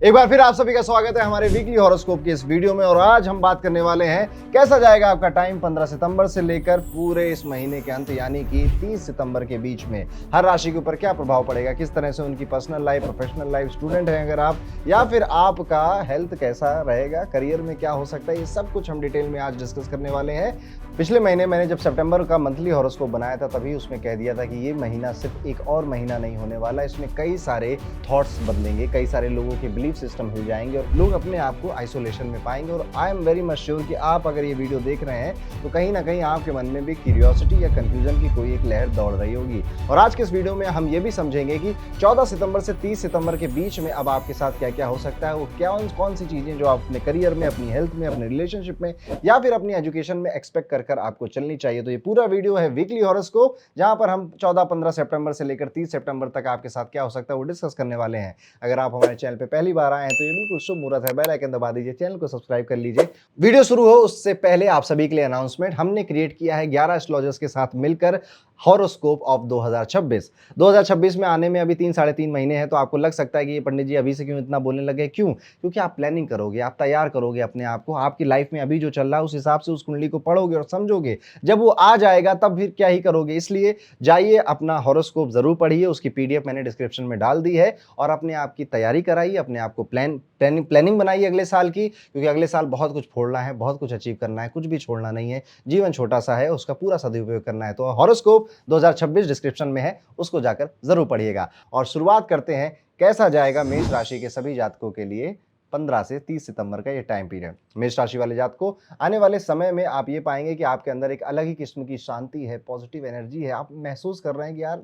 एक बार फिर आप सभी का स्वागत है हमारे वीकली हॉरोस्कोप के इस वीडियो में। और आज हम बात करने वाले हैं कैसा जाएगा आपका टाइम 15 सितंबर से लेकर पूरे इस महीने के अंत यानी कि 30 सितंबर के बीच में हर राशि के ऊपर क्या प्रभाव पड़ेगा, किस तरह से उनकी personal life, professional life, student हैं अगर आप, या फिर आपका हेल्थ कैसा रहेगा, करियर में क्या हो सकता है, ये सब कुछ हम डिटेल में आज डिस्कस करने वाले हैं। पिछले महीने मैंने जब सितंबर का मंथली हॉरोस्कोप बनाया था तभी उसमें कह दिया था कि ये महीना सिर्फ एक और महीना नहीं होने वाला, इसमें कई सारे थॉट्स बदलेंगे, कई सारे लोगों के बिलीफ सिस्टम हिल जाएंगे और लोग अपने आप को आइसोलेशन में पाएंगे। और I am very much sure कि आप अगर ये वीडियो देख रहे हैं तो कहीं ना कहीं आपके मन में भी क्यूरियोसिटी या कंफ्यूजन की कोई एक लहर दौड़ रही होगी। और आज के इस वीडियो में हम ये भी समझेंगे कि 14 सितंबर से 30 सितंबर के बीच में अब आपके साथ क्या क्या हो सकता है, वो क्या कौन सी चीजें जो आप अपने करियर में, अपनी हेल्थ में, अपने रिलेशनशिप में या फिर अपनी एजुकेशन में एक्सपेक्ट कर आपको चलनी चाहिए। तो ये पूरा वीडियो है वीकली हॉरोस्कोप, जहां पर हम 14-15 सितंबर से लेकर 30 सितंबर तक आपके साथ क्या हो सकता है वो डिस्कस करने वाले हैं। अगर आप हमारे चैनल पे पहली बार आए हैं तो ये बिल्कुल शुभ मुहूर्त है, बेल आइकन दबा दीजिए, चैनल को सब्सक्राइब कर लीजिए। वीडियो शुरू हो उससे पहले आप सभी के लिए अनाउंसमेंट, हमने क्रिएट किया है 11 एस्ट्रोलॉजर्स के साथ मिलकर हॉरोस्कोप ऑफ 2026 में आने में अभी 3-3.5 महीने हैं। तो आपको लग सकता है कि ये पंडित जी अभी से क्यों इतना बोलने लगे, क्यों? क्योंकि आप प्लानिंग करोगे, आप तैयार करोगे अपने आप को, आपकी लाइफ में अभी जो चल रहा है उस हिसाब से उस कुंडली को पढ़ोगे और समझोगे। जब वो आ जाएगा तब फिर क्या ही करोगे। इसलिए जाइए अपना हॉरोस्कोप जरूर पढ़िए, उसकी पीडीएफ मैंने डिस्क्रिप्शन में डाल दी है और अपने आप की तैयारी कराइए, अपने आप को प्लानिंग बनाइए अगले साल की, क्योंकि अगले साल बहुत कुछ फोड़ना है, बहुत कुछ अचीव करना है, कुछ भी छोड़ना नहीं है। जीवन छोटा सा है, उसका पूरा सदुपयोग करना है। तो हॉरोस्कोप 2026 डिस्क्रिप्शन में है, उसको जाकर जरूर पढ़िएगा। और शुरुआत करते हैं कैसा जाएगा मेष राशि के सभी जातकों के लिए 15 से 30 सितंबर का ये टाइम पीरियड। मेष राशि वाले जातकों, आने वाले समय में आप ये पाएंगे कि आपके अंदर एक अलग ही किस्म की शांति है, पॉजिटिव एनर्जी है। आप महसूस कर रहे हैं कि यार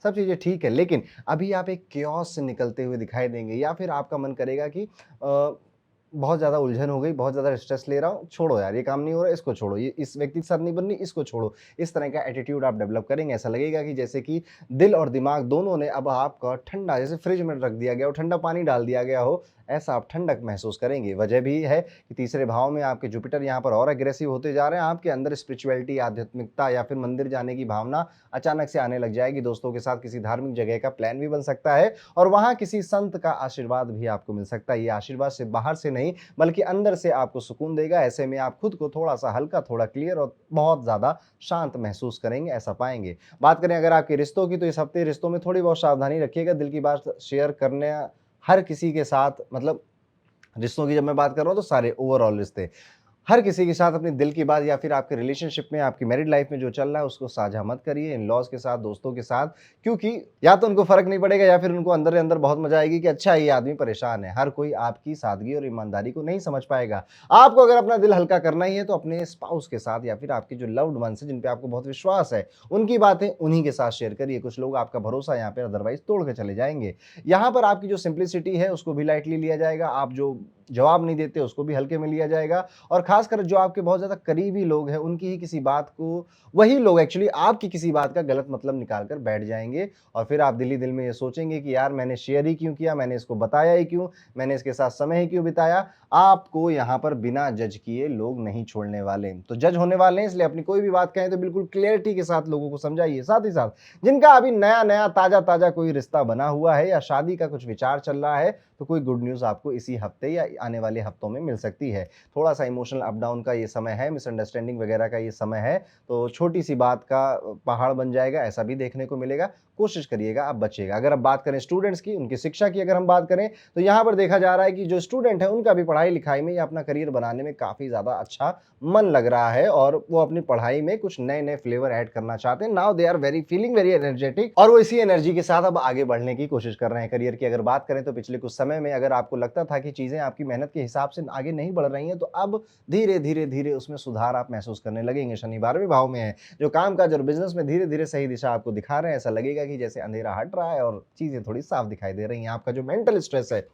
सब चीज़ें ठीक है, लेकिन अभी आप एक क्योस से निकलते हुए दिखाई देंगे, या फिर आपका मन करेगा कि बहुत ज़्यादा उलझन हो गई, बहुत ज़्यादा स्ट्रेस ले रहा हूँ, छोड़ो यार ये काम नहीं हो रहा है, इसको छोड़ो, ये इस व्यक्ति के साथ नहीं बननी, इसको छोड़ो। इस तरह का एटीट्यूड आप डेवलप करेंगे। ऐसा लगेगा कि जैसे कि दिल और दिमाग दोनों ने अब आपका ठंडा, जैसे फ्रिज में रख दिया गया हो, ठंडा पानी डाल दिया गया हो, ऐसा आप ठंडक महसूस करेंगे। वजह भी है कि तीसरे भाव में आपके जुपिटर यहाँ पर और एग्रेसिव होते जा रहे हैं। आपके अंदर स्पिरिचुअलिटी, आध्यात्मिकता या फिर मंदिर जाने की भावना अचानक से आने लग जाएगी। दोस्तों के साथ किसी धार्मिक जगह का प्लान भी बन सकता है और वहाँ किसी संत का आशीर्वाद भी आपको मिल सकता है। ये आशीर्वाद से बाहर से नहीं बल्कि अंदर से आपको सुकून देगा। ऐसे में आप खुद को थोड़ा सा हल्का, थोड़ा क्लियर और बहुत ज़्यादा शांत महसूस करेंगे, ऐसा पाएंगे। बात करें अगर आपके रिश्तों की, तो इस हफ्ते रिश्तों में थोड़ी बहुत सावधानी रखिएगा। दिल की बात शेयर करने हर किसी के साथ, मतलब रिश्तों की जब मैं बात कर रहा हूँ तो सारे ओवरऑल रिश्ते, हर किसी के साथ अपने दिल की बात या फिर आपके रिलेशनशिप में, आपकी मैरिड लाइफ में जो चल रहा है उसको साझा मत करिए इन लॉज के साथ, दोस्तों के साथ, क्योंकि या तो उनको फर्क नहीं पड़ेगा या फिर उनको अंदर ही अंदर बहुत मजा आएगी कि अच्छा ये आदमी परेशान है। हर कोई आपकी सादगी और ईमानदारी को नहीं समझ पाएगा। आपको अगर अपना दिल हल्का करना ही है तो अपने स्पाउस के साथ या फिर आपके जो लव्ड वंस है जिन पे आपको बहुत विश्वास है, उनकी बातें उन्हीं के साथ शेयर करिए। कुछ लोग आपका भरोसा यहाँ पे अदरवाइज तोड़ के चले जाएंगे। यहाँ पर आपकी जो सिंप्लिसिटी है उसको भी लाइटली लिया जाएगा, आप जो जवाब नहीं देते उसको भी हल्के में लिया जाएगा। और खासकर जो आपके बहुत ज़्यादा करीबी लोग हैं उनकी ही किसी बात को, वही लोग एक्चुअली आपकी किसी बात का गलत मतलब निकाल कर बैठ जाएंगे और फिर आप दिल ही दिल में ये सोचेंगे कि यार मैंने शेयर ही क्यों किया, मैंने इसको बताया ही क्यों, मैंने इसके साथ समय ही क्यों बिताया। आपको यहाँ पर बिना जज किए लोग नहीं छोड़ने वाले, तो जज होने वाले हैं। इसलिए अपनी कोई भी बात कहें तो बिल्कुल क्लियरिटी के साथ लोगों को समझाइए। साथ ही साथ जिनका अभी नया नया ताजा ताजा कोई रिश्ता बना हुआ है या शादी का कुछ विचार चल रहा है, तो कोई गुड न्यूज़ आपको इसी हफ्ते या आने वाले हफ्तों में मिल सकती है। थोड़ा सा इमोशनल अप डाउन का ये समय है, मिसअंडरस्टैंडिंग वगैरह का ये समय है, तो छोटी सी बात का पहाड़ बन जाएगा, ऐसा भी देखने को मिलेगा। कोशिश करिएगा आप बचिएगा। अगर अब बात करें स्टूडेंट्स की, उनकी शिक्षा की अगर हम बात करें, तो यहाँ पर देखा जा रहा है कि जो स्टूडेंट है उनका भी पढ़ाई लिखाई में या अपना करियर बनाने में काफ़ी ज़्यादा अच्छा मन लग रहा है और वो अपनी पढ़ाई में कुछ नए नए फ्लेवर ऐड करना चाहते हैं। Now they are feeling very energetic और वो इसी एनर्जी के साथ अब आगे बढ़ने की कोशिश कर रहे हैं। करियर की अगर बात करें तो पिछले कुछ समय में अगर आपको लगता था कि चीज़ें आपकी मेहनत के हिसाब से आगे नहीं बढ़ रही हैं, तो अब धीरे धीरे धीरे उसमें सुधार आप महसूस करने लगेंगे। शनि 12वें भाव में है, जो कामकाज और बिजनेस में धीरे धीरे सही दिशा आपको दिखा रहे हैं। ऐसा लगेगा कि जैसे अंधेरा हट रहा है और चीज़ें थोड़ी साफ दिखाई दे रही हैं। आपका जो मेंटल स्ट्रेस है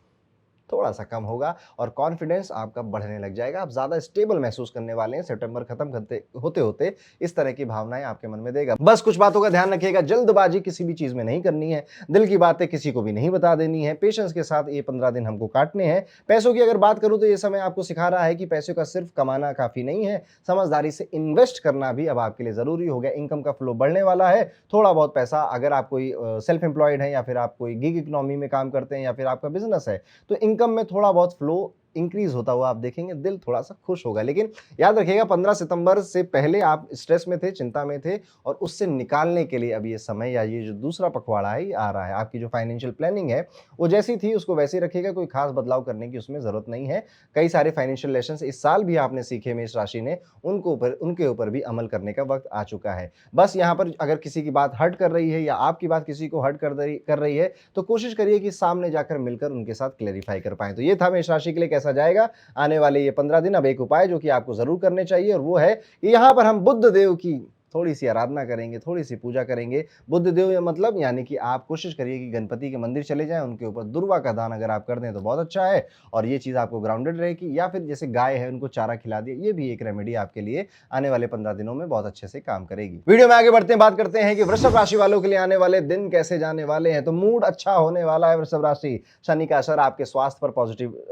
थोड़ा सा कम होगा और कॉन्फिडेंस आपका बढ़ने लग जाएगा। आप ज़्यादा स्टेबल महसूस करने वाले हैं। सितंबर खत्म करते होते होते इस तरह की भावनाएं आपके मन में देगा। बस कुछ बातों का ध्यान रखिएगा, जल्दबाजी किसी भी चीज़ में नहीं करनी है, दिल की बातें किसी को भी नहीं बता देनी है। पेशेंस के साथ ये 15 दिन हमको काटने हैं। पैसों की अगर बात करूँ तो ये समय आपको सिखा रहा है कि पैसों का सिर्फ कमाना काफ़ी नहीं है, समझदारी से इन्वेस्ट करना भी अब आपके लिए ज़रूरी हो गया। इनकम का फ्लो बढ़ने वाला है। थोड़ा बहुत पैसा, अगर आप कोई सेल्फ एम्प्लॉयड है या फिर आप कोई गिग इकोनॉमी में काम करते हैं या फिर आपका बिजनेस है, तो इनकम इनकम में थोड़ा बहुत फ्लो इंक्रीज होता हुआ आप देखेंगे, दिल थोड़ा-सा खुश होगा। लेकिन याद रखिएगा 15 सितंबर से पहले आप स्ट्रेस में थे, चिंता में थे और उससे निकालने के लिए अब ये समय या ये जो दूसरा पखवाड़ा है ये आ रहा है। आपकी जो फाइनेंशियल प्लानिंग है, वो जैसी थी उसको वैसे ही रखिएगा, कोई खास बदलाव करने की उसमें ज़रूरत नहीं है। कई सारे फाइनेंशियल लेसन्स इस साल भी आपने सीखे मेष राशि ने, उनके ऊपर भी अमल करने का वक़्त आ चुका है। बस यहाँ पर अगर किसी की बात हर्ट कर रही है या आपकी बात किसी को हर्ट कर रही है, तो कोशिश करिए कि सामने जाकर मिलकर उनके साथ क्लैरिफ़ाई कर पाएँ। तो ये था मेष राशि के लिए कैसा जाएगा आने वाले ये 15 दिन। अब एक उपाय जो कि आपको ज़रूर करने चाहिए और वो है कि यहाँ पर हम बुध देव की थोड़ी-सी आराधना करेंगे, थोड़ी-सी पूजा करेंगे। बुध देव या मतलब यानी कि आप कोशिश करिए कि गणपति के मंदिर चले जाएँ, उनके ऊपर दुर्वा का दान अगर आप कर दें तो बहुत अच्छा है और ये चीज़ आपको ग्राउंडेड रहेगी। या फिर जैसे गाय है उनको चारा खिला दिए, ये भी एक रेमेडी आपके लिए आने वाले 15 दिनों में बहुत अच्छे से काम करेगी। वीडियो में आगे बढ़ते हैं, बात करते हैं कि वृषभ राशि वालों के लिए आने वाले दिन कैसे जाने वाले हैं। तो मूड अच्छा होने वाला है वृषभ राशि। शनि का असर आपके स्वास्थ्य पर पॉजिटिव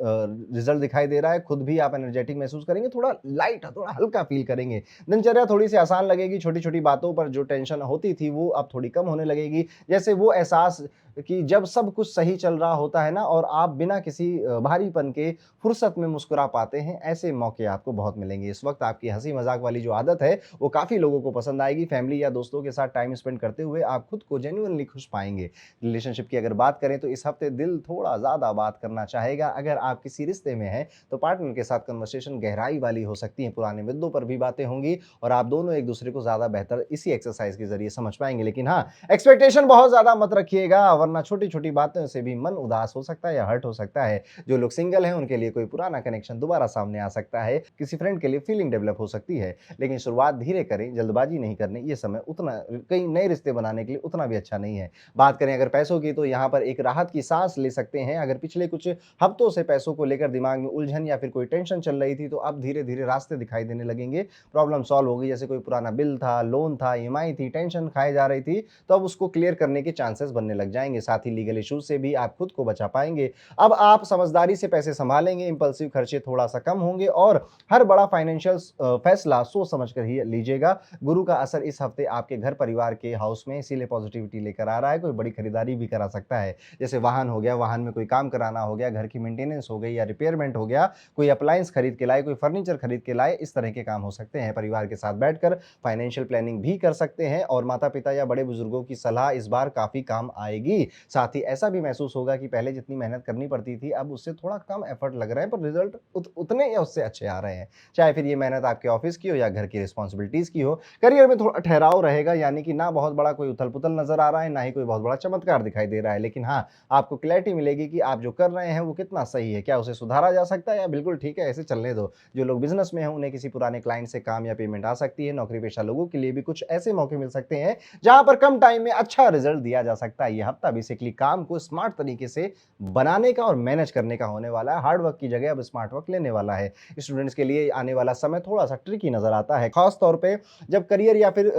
रिजल्ट दिखाई दे रहा है। खुद भी आप एनर्जेटिक महसूस करेंगे, थोड़ा लाइट, थोड़ा हल्का फील करेंगे। दिनचर्या थोड़ी-सी आसान लगेगी, छोटी-छोटी बातों पर जो टेंशन होती थी वो अब थोड़ी कम होने लगेगी। जैसे वो एहसास कि जब सब कुछ सही चल रहा होता है ना और आप बिना किसी भारीपन के फुर्सत में मुस्कुरा पाते हैं, ऐसे मौके आपको बहुत मिलेंगे। इस वक्त आपकी हंसी मजाक वाली जो आदत है वो काफ़ी लोगों को पसंद आएगी। फैमिली या दोस्तों के साथ टाइम स्पेंड करते हुए आप खुद को जेन्युइनली खुश पाएंगे। रिलेशनशिप की अगर बात करें तो इस हफ्ते दिल थोड़ा ज़्यादा बात करना चाहेगा। अगर आप किसी रिश्ते में हैं तो पार्टनर के साथ कन्वर्सेशन गहराई वाली हो सकती है, पुराने मुद्दों पर भी बातें होंगी और आप दोनों एक दूसरे को ज़्यादा बेहतर इसी एक्सरसाइज के जरिए समझ पाएंगे। लेकिन हाँ, एक्सपेक्टेशन बहुत ज़्यादा मत रखिएगा वरना छोटी-छोटी बातों से भी मन उदास हो सकता है या हर्ट हो सकता है। जो लोग सिंगल हैं उनके लिए कोई पुराना कनेक्शन दोबारा सामने आ सकता है। किसी फ्रेंड के लिए फीलिंग डेवलप हो सकती है। लेकिन शुरुआत धीरे करें, जल्दबाजी नहीं करनी। ये समय उतना कई नए रिश्ते बनाने के लिए उतना भी अच्छा नहीं है। बात करें अगर पैसों की तो यहाँ पर एक राहत की सांस ले सकते हैं। अगर पिछले कुछ हफ्तों से पैसों को लेकर दिमाग में उलझन या फिर कोई टेंशन चल रही थी तो अब धीरे-धीरे रास्ते दिखाई देने लगेंगे। प्रॉब्लम सॉल्व होगी। जैसे कोई पुराना बिल था, लोन था, ईएमआई थी, टेंशन खाए जा रही थी, तो अब उसको क्लियर करने के चांसेस बनने लग जाएँगे। साथ ही लीगल इश्यूज से भी आप खुद को बचा पाएँगे। अब आप समझदारी से पैसे सँभालेंगे, इम्पल्सिव खर्चे थोड़ा-सा कम होंगे और हर बड़ा फाइनेंशियल फैसला सोच समझ कर ही लीजिएगा। गुरु का असर इस हफ्ते आपके घर परिवार के हाउस में इसीलिए पॉजिटिविटी लेकर आ रहा है। कोई बड़ी खरीदारी भी करा सकता है। जैसे वाहन हो गया, वाहन में कोई काम कराना हो गया, घर की मेंटेनेंस हो गई या रिपेयरमेंट हो गया, कोई अप्लायंस खरीद के लाए, कोई फर्नीचर खरीद के लाए, इस तरह के काम हो सकते हैं। परिवार के साथ बैठकर फाइनेंशियल प्लानिंग भी कर सकते हैं और माता-पिता या बड़े बुजुर्गों की सलाह इस बार काफ़ी काम आएगी। साथ ही ऐसा भी महसूस होगा कि पहले जितनी मेहनत करनी पड़ती थी, अब उससे थोड़ा कम एफर्ट लग रहा है पर रिजल्ट उतने या उससे अच्छे आ रहे हैं। चाहे फिर ये मेहनत आपके ऑफिस की हो या घर की रिस्पॉन्सिबिलिटीज़ की हो। करियर में थोड़ा ठहराव रहेगा यानी कि ना बहुत बड़ा कोई उथल-पुथल नज़र आ रहा है, ना ही कोई बहुत बड़ा चमत्कार दिखाई दे रहा है। लेकिन हाँ, आपको क्लैरिटी मिलेगी कि आप जो कर रहे हैं वो कितना सही है, क्या उसे सुधारा जा सकता है या बिल्कुल ठीक है, ऐसे चलने दो। जो लोग बिज़नेस में हैं, उन्हें किसी पुराने क्लाइंट से काम या पेमेंट आ सकती है। नौकरी-पेशा लोगों के लिए भी कुछ ऐसे मौके मिल सकते हैं, जहाँ पर कम टाइम में अच्छा रिजल्ट दिया जा सकता है। ये हफ्ता बेसिकली काम को स्मार्ट तरीके से बनाने का और मैनेज करने का होने वाला है। हार्ड वर्क की जगह अब स्मार्ट वर्क लेने वाला है। स्टूडेंट्स के लिए आने वाला समय थोड़ा-सा ट्रिकी नज़र आता है, खास तौर पे जब करियर या फिर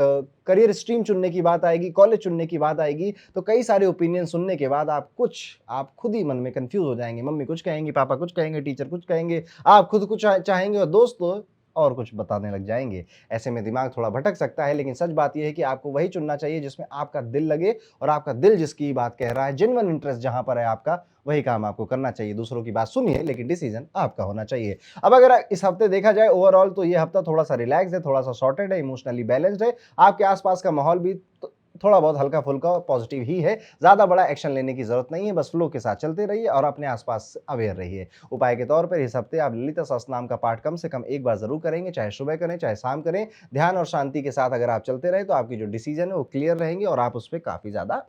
करियर स्ट्रीम चुनने की बात आएगी, कॉलेज चुनने की बात आएगी, तो कई सारे ओपिनियन सुनने के बाद आप खुद ही मन में कन्फ्यूज़ हो जाएँगे। मम्मी कुछ कहेंगी, पापा कुछ कहेंगे, टीचर कुछ कहेंगे, आप खुद कुछ चाहेंगे और दोस्त तो और कुछ बताने लग जाएँगे। ऐसे में दिमाग थोड़ा भटक सकता है, लेकिन सच बात ये है कि आपको वही चुनना चाहिए जिसमें आपका दिल लगे और आपका दिल जिसकी बात कह रहा है, जेन्युइन इंटरेस्ट जहाँ पर है आपका, वही काम आपको करना चाहिए। दूसरों की बात सुनिए, लेकिन डिसीजन आपका होना चाहिए। अब अगर इस हफ्ते देखा जाए ओवरऑल तो ये हफ्ता थोड़ा-सा रिलैक्स है, थोड़ा-सा सॉर्टेड है, इमोशनली बैलेंस्ड है। आपके आस-पास का माहौल भी थोड़ा बहुत हल्का-फुल्का और पॉजिटिव ही है। ज़्यादा बड़ा एक्शन लेने की ज़रूरत नहीं है, बस फ्लो के साथ चलते रहिए और अपने आस-पास अवेयर रहिए। उपाय के तौर पर इस हफ्ते आप ललिता सहस्त्रनाम का पाठ कम से कम एक बार ज़रूर करेंगे, चाहे सुबह करें, चाहे शाम करें। ध्यान और शांति के साथ अगर आप चलते रहे तो आपकी जो डिसीजन है वो क्लियर रहेंगे और आप उस पे काफ़ी ज़्यादा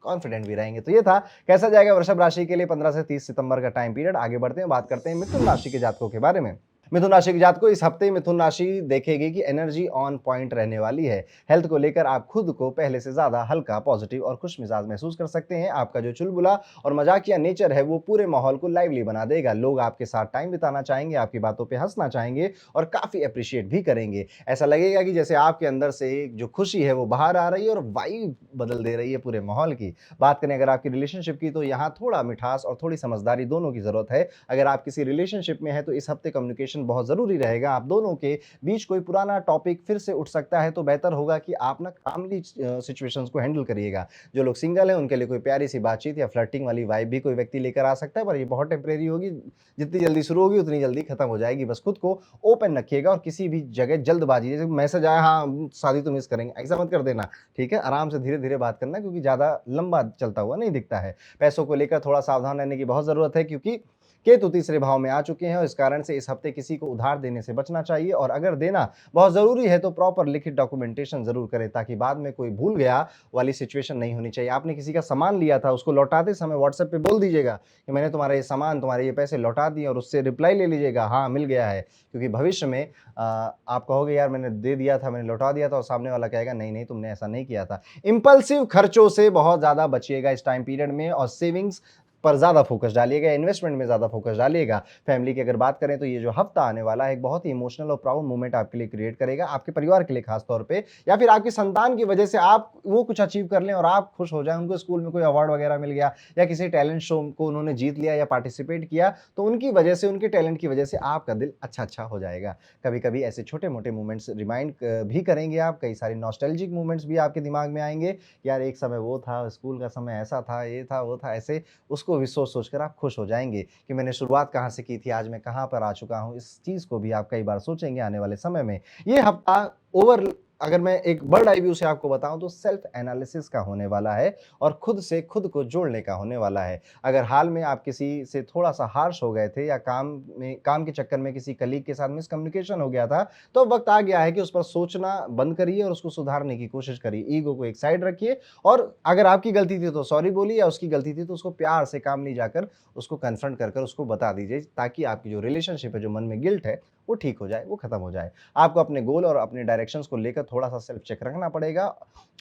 कॉन्फिडेंट भी रहेंगे। तो ये था कैसा जाएगा वृषभ राशि के लिए 15 से 30 सितंबर का टाइम पीरियड। आगे बढ़ते हैं, बात करते हैं मिथुन राशि के जातकों के बारे में। मिथुन राशि के जातकों, इस हफ्ते मिथुन राशि देखेगी कि एनर्जी ऑन पॉइंट रहने वाली है। हेल्थ को लेकर आप खुद को पहले से ज्यादा हल्का, पॉजिटिव और खुश मिजाज महसूस कर सकते हैं। आपका जो चुलबुला और मजाकिया नेचर है वो पूरे माहौल को लाइवली बना देगा। लोग आपके साथ टाइम बिताना चाहेंगे, आपकी बातों पे हंसना चाहेंगे और काफी अप्रिशिएट भी करेंगे। ऐसा लगेगा कि जैसे आपके अंदर से जो खुशी है वो बाहर आ रही है और वाइब बदल दे रही है पूरे माहौल की। बात करें अगर आपकी रिलेशनशिप की तो यहाँ थोड़ा मिठास और थोड़ी समझदारी दोनों की जरूरत है। अगर आप किसी रिलेशनशिप में है तो इस हफ्ते कम्युनिकेशन कम्युनिकेशन बहुत ज़रूरी रहेगा। आप दोनों के बीच कोई पुराना टॉपिक फिर से उठ सकता है, तो बेहतर होगा कि आप ना कामली सिचुएशंस को हैंडल करिएगा। जो लोग सिंगल हैं, उनके लिए कोई प्यारी-सी बातचीत या फ्लर्टिंग वाली वाइब भी कोई व्यक्ति लेकर आ सकता है, पर ये बहुत टेम्परेरी होगी। जितनी जल्दी शुरू होगी, उतनी जल्दी खत्म हो जाएगी। बस खुद को ओपन रखिएगा और किसी भी जगह जल्दबाज़ी, जैसे मैसेज आया, हाँ, शादी तो मिस करेंगे, ऐसा मत कर देना, ठीक है? आराम से धीरे-धीरे बात करना, क्योंकि ज़्यादा लंबा चलता हुआ नहीं दिखता है। पैसों को लेकर थोड़ा सावधान रहने की बहुत ज़रूरत है, क्योंकि केतु तीसरे भाव में आ चुके हैं और इस कारण से इस हफ्ते किसी को उधार देने से बचना चाहिए, और अगर देना बहुत ज़रूरी है तो प्रॉपर लिखित डॉक्यूमेंटेशन ज़रूर करें, ताकि बाद में कोई भूल गया वाली सिचुएशन नहीं होनी चाहिए। आपने किसी का सामान लिया था, उसको लौटाते समय व्हाट्सएप पे बोल दीजिएगा कि मैंने तुम्हारा ये सामान, तुम्हारे ये पैसे लौटा दिए, और उससे रिप्लाई ले लीजिएगा, हाँ, मिल गया है। क्योंकि भविष्य में आप कहोगे यार मैंने दे दिया था, मैंने लौटा दिया था, और सामने वाला कहेगा नहीं, नहीं, तुमने ऐसा नहीं किया था। इम्पल्सिव खर्चों से बहुत ज़्यादा बचिएगा इस टाइम पीरियड में, और सेविंग्स पर ज़्यादा फोकस डालिएगा, इन्वेस्टमेंट में ज़्यादा फोकस डालिएगा। फैमिली की अगर बात करें तो ये जो हफ्ता आने वाला है, एक बहुत ही इमोशनल और प्राउड मोमेंट आपके लिए क्रिएट करेगा, आपके परिवार के लिए खास तौर पे, या फिर आपकी संतान की वजह से आप वो कुछ अचीव कर लें और आप खुश हो जाएं। उनको स्कूल में कोई अवार्ड वगैरह मिल गया, या किसी टैलेंट शो को उन्होंने जीत लिया या पार्टिसिपेट किया, तो उनकी वजह से, उनके टैलेंट की वजह से आपका दिल अच्छा हो जाएगा। कभी कभी ऐसे छोटे मोटे मोमेंट्स रिमाइंड भी करेंगे आप, कई सारे नॉस्टैल्जिक मोमेंट्स भी आपके दिमाग में आएंगे, यार एक समय वो था, स्कूल का समय ऐसा था, ये था, वो था, ऐसे उसको भी सोच सोच कर आप खुश हो जाएंगे कि मैंने शुरुआत कहाँ से की थी, आज मैं कहाँ पर आ चुका हूँ। इस चीज़ को भी आप कई बार सोचेंगे आने वाले समय में। ये हफ्ता ओवर, अगर मैं एक बर्ड आई व्यू से आपको बताऊं, तो सेल्फ एनालिसिस का होने वाला है और खुद से खुद को जोड़ने का होने वाला है। अगर हाल में आप किसी से थोड़ा सा हार्श हो गए थे, या काम के चक्कर में किसी कलीग के साथ मिसकम्युनिकेशन हो गया था, तो वक्त आ गया है कि उस पर सोचना बंद करिए और उसको सुधारने की कोशिश करिए। ईगो को एक साइड रखिए, और अगर आपकी गलती थी तो सॉरी बोलिए, या उसकी गलती थी तो उसको प्यार से कामली जाकर उसको कन्फ्रंट कर उसको बता दीजिए, ताकि आपकी जो रिलेशनशिप है, जो मन में गिल्ट है, वो ठीक हो जाए, वो खत्म हो जाए। आपको अपने गोल और अपने डायरेक्शंस को लेकर थोड़ा-सा सेल्फ चेक रखना पड़ेगा।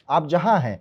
आप जहाँ हैं,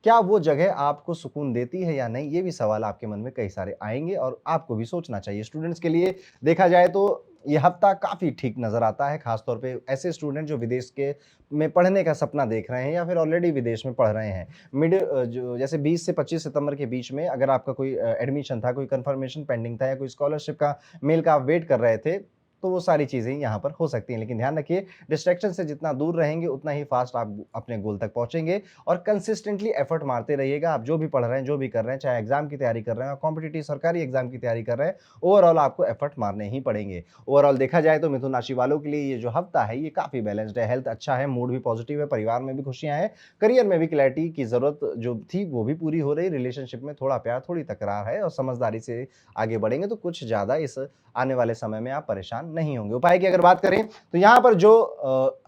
क्या वो जगह आपको सुकून देती है या नहीं? ये भी सवाल आपके मन में कई सारे आएँगे और आपको भी सोचना चाहिए। स्टूडेंट्स के लिए देखा जाए तो ये हफ्ता काफ़ी ठीक नज़र आता है, ख़ास तौर पे ऐसे स्टूडेंट जो विदेश के में पढ़ने का सपना देख रहे हैं, या फिर ऑलरेडी विदेश में पढ़ रहे हैं। जो जैसे 20 से 25 सितंबर के बीच में अगर आपका कोई एडमिशन था, कोई कन्फर्मेशन पेंडिंग था, या कोई स्कॉलरशिप का मेल का आप वेट कर रहे थे, तो वो सारी चीज़ें यहाँ पर हो सकती हैं। लेकिन ध्यान रखिए, डिस्ट्रैक्शन से जितना दूर रहेंगे, उतना ही फ़ास्ट आप अपने गोल तक पहुँचेंगे, और कंसिस्टेंटली एफर्ट मारते रहिएगा। आप जो भी पढ़ रहे हैं, जो भी कर रहे हैं, चाहे एग्ज़ाम की तैयारी कर रहे हैं, कॉम्पिटिटिव सरकारी एग्ज़ाम की तैयारी कर रहे हैं, ओवरऑल आपको एफर्ट मारने ही पड़ेंगे। ओवरऑल देखा जाए तो मिथुन राशि वालों के लिए ये जो हफ्ता है, ये काफ़ी बैलेंस्ड है। हेल्थ अच्छा है, मूड भी पॉजिटिव है, परिवार में भी खुशियाँ हैं, करियर में भी क्लैरिटी की ज़रूरत जो थी वो भी पूरी हो रही, रिलेशनशिप में थोड़ा प्यार, थोड़ी तकरार है, और समझदारी से आगे बढ़ेंगे तो कुछ ज़्यादा इस आने वाले समय में आप परेशान नहीं होंगे। उपाय की अगर बात करें तो यहाँ पर जो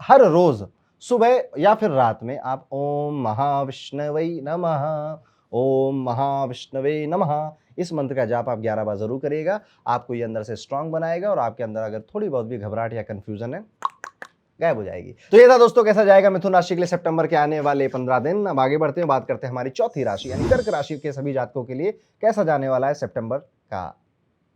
हर रोज़ सुबह या फिर रात में आप ओम महाविष्णवे नमः, ओम महाविष्णवे नमः, इस मंत्र का जाप आप 11 बार ज़रूर करिएगा। आपको ये अंदर से स्ट्रॉन्ग बनाएगा, और आपके अंदर अगर थोड़ी बहुत भी घबराहट या कन्फ्यूज़न है, गायब हो जाएगी। तो ये था दोस्तों, कैसा जाएगा मिथुन राशि के लिए सितंबर के आने वाले 15 दिन। अब आगे बढ़ते हैं, बात करते हैं हमारी चौथी राशि यानी कर्क राशि के सभी जातकों के लिए कैसा जाने वाला है सितंबर का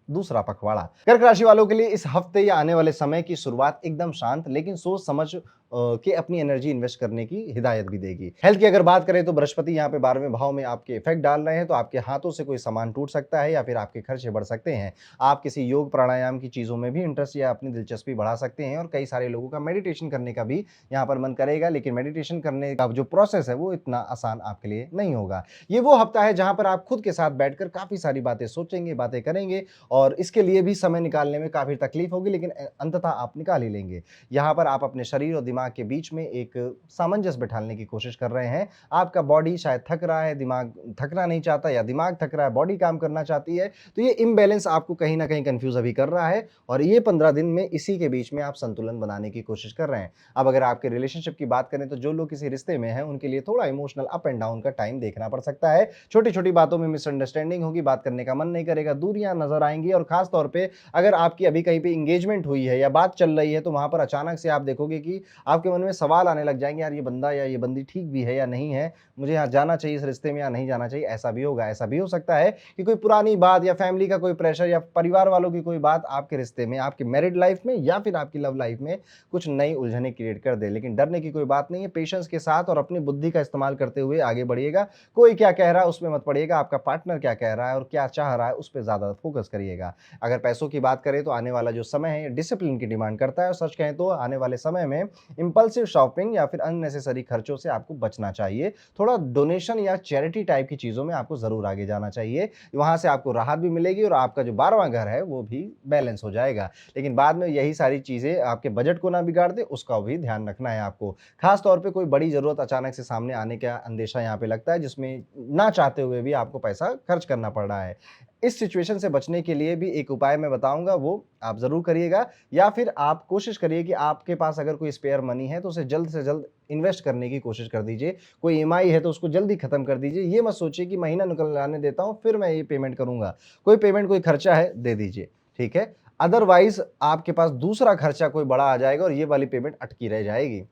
दूसरा पखवाड़ा। कर्क राशि वालों के लिए इस हफ्ते या आने वाले समय की शुरुआत एकदम शांत लेकिन सोच समझ के अपनी एनर्जी इन्वेस्ट करने की हिदायत भी देगी। हेल्थ की अगर बात करें तो बृहस्पति यहाँ पे 12वें भाव में आपके इफेक्ट डाल रहे हैं, तो आपके हाथों से कोई सामान टूट सकता है, या फिर आपके खर्चे बढ़ सकते हैं। आप किसी योग प्राणायाम की चीज़ों में भी इंटरेस्ट या अपनी दिलचस्पी बढ़ा सकते हैं, और कई सारे लोगों का मेडिटेशन करने का भी यहाँ पर मन करेगा, लेकिन मेडिटेशन करने का जो प्रोसेस है वो इतना आसान आपके लिए नहीं होगा। ये वो हफ्ता है जहाँ पर आप खुद के साथ बैठकर काफ़ी सारी बातें सोचेंगे, बातें करेंगे, और इसके लिए भी समय निकालने में काफ़ी तकलीफ होगी, लेकिन अंततः आप निकाल ही लेंगे। यहाँ पर आप अपने शरीर और दिमाग के बीच में एक सामंजस्य बिठाने की कोशिश कर रहे हैं। आपका बॉडी शायद थक रहा है, दिमाग थकना नहीं चाहता, या दिमाग थक रहा है, बॉडी काम करना चाहती है, तो ये इम्बैलेंस आपको कहीं ना कहीं कंफ्यूज अभी कर रहा है, और ये 15 दिन में इसी के बीच में आप संतुलन बनाने की कोशिश कर रहे हैं। अब अगर आपके रिलेशनशिप की बात करें तो जो लोग किसी रिश्ते में हैं उनके लिए थोड़ा इमोशनल अप एंड डाउन का टाइम देखना पड़ सकता है। छोटी छोटी बातों में मिसअंडरस्टैंडिंग होगी, बात करने का मन नहीं करेगा, दूरियां नजर आएंगी, और खास तौर पे अगर आपकी अभी कहीं पे इंगेजमेंट हुई है या बात चल रही है, तो वहां पर अचानक से आप देखोगे कि आपके मन में सवाल आने लग जाएँगे, यार ये बंदा या ये बंदी ठीक भी है या नहीं है, मुझे यहाँ जाना चाहिए इस रिश्ते में या नहीं जाना चाहिए, ऐसा भी होगा। ऐसा भी हो सकता है कि कोई पुरानी बात या फैमिली का कोई प्रेशर या परिवार वालों की कोई बात आपके रिश्ते में, आपकी मैरिड लाइफ़ में या फिर आपकी लव लाइफ़ में कुछ नई उलझनें क्रिएट कर दे। लेकिन डरने की कोई बात नहीं है, पेशेंस के साथ और अपनी बुद्धि का इस्तेमाल करते हुए आगे बढ़िएगा। कोई क्या कह रहा है उसमें मत पड़िएगा, आपका पार्टनर क्या कह रहा है और क्या चाह रहा है उस पे ज़्यादा फ़ोकस करिएगा। अगर पैसों की बात करें तो आने वाला जो समय है ये डिसिप्लिन की डिमांड करता है और सच कहें तो आने वाले समय में इम्पल्सिव शॉपिंग या फिर अननेसेसरी खर्चों से आपको बचना चाहिए। थोड़ा डोनेशन या चैरिटी टाइप की चीज़ों में आपको ज़रूर आगे जाना चाहिए। वहाँ से आपको राहत भी मिलेगी और आपका जो 12वां घर है वो भी बैलेंस हो जाएगा। लेकिन बाद में यही सारी चीज़ें आपके बजट को ना बिगाड़ दे, उसका भी ध्यान रखना है आपको। ख़ास तौर पे कोई बड़ी ज़रूरत अचानक से सामने आने का अंदेशा यहाँ पे लगता है, जिसमें ना चाहते हुए भी आपको पैसा खर्च करना पड़ रहा है। इस सिचुएशन से बचने के लिए भी एक उपाय मैं बताऊँगा, वो आप ज़रूर करिएगा या फिर आप कोशिश करिए कि आपके पास अगर कोई स्पेयर मनी है तो उसे जल्द से जल्द इन्वेस्ट करने की कोशिश कर दीजिए। कोई ईएमआई है तो उसको जल्दी खत्म कर दीजिए। ये मत सोचिए कि महीना निकल आने देता हूँ फिर मैं ये पेमेंट करूँगा। कोई पेमेंट, कोई खर्चा है, दे दीजिए, ठीक है? अदरवाइज़ आपके पास दूसरा खर्चा कोई बड़ा आ जाएगा और ये वाली पेमेंट अटकी रह जाएगी।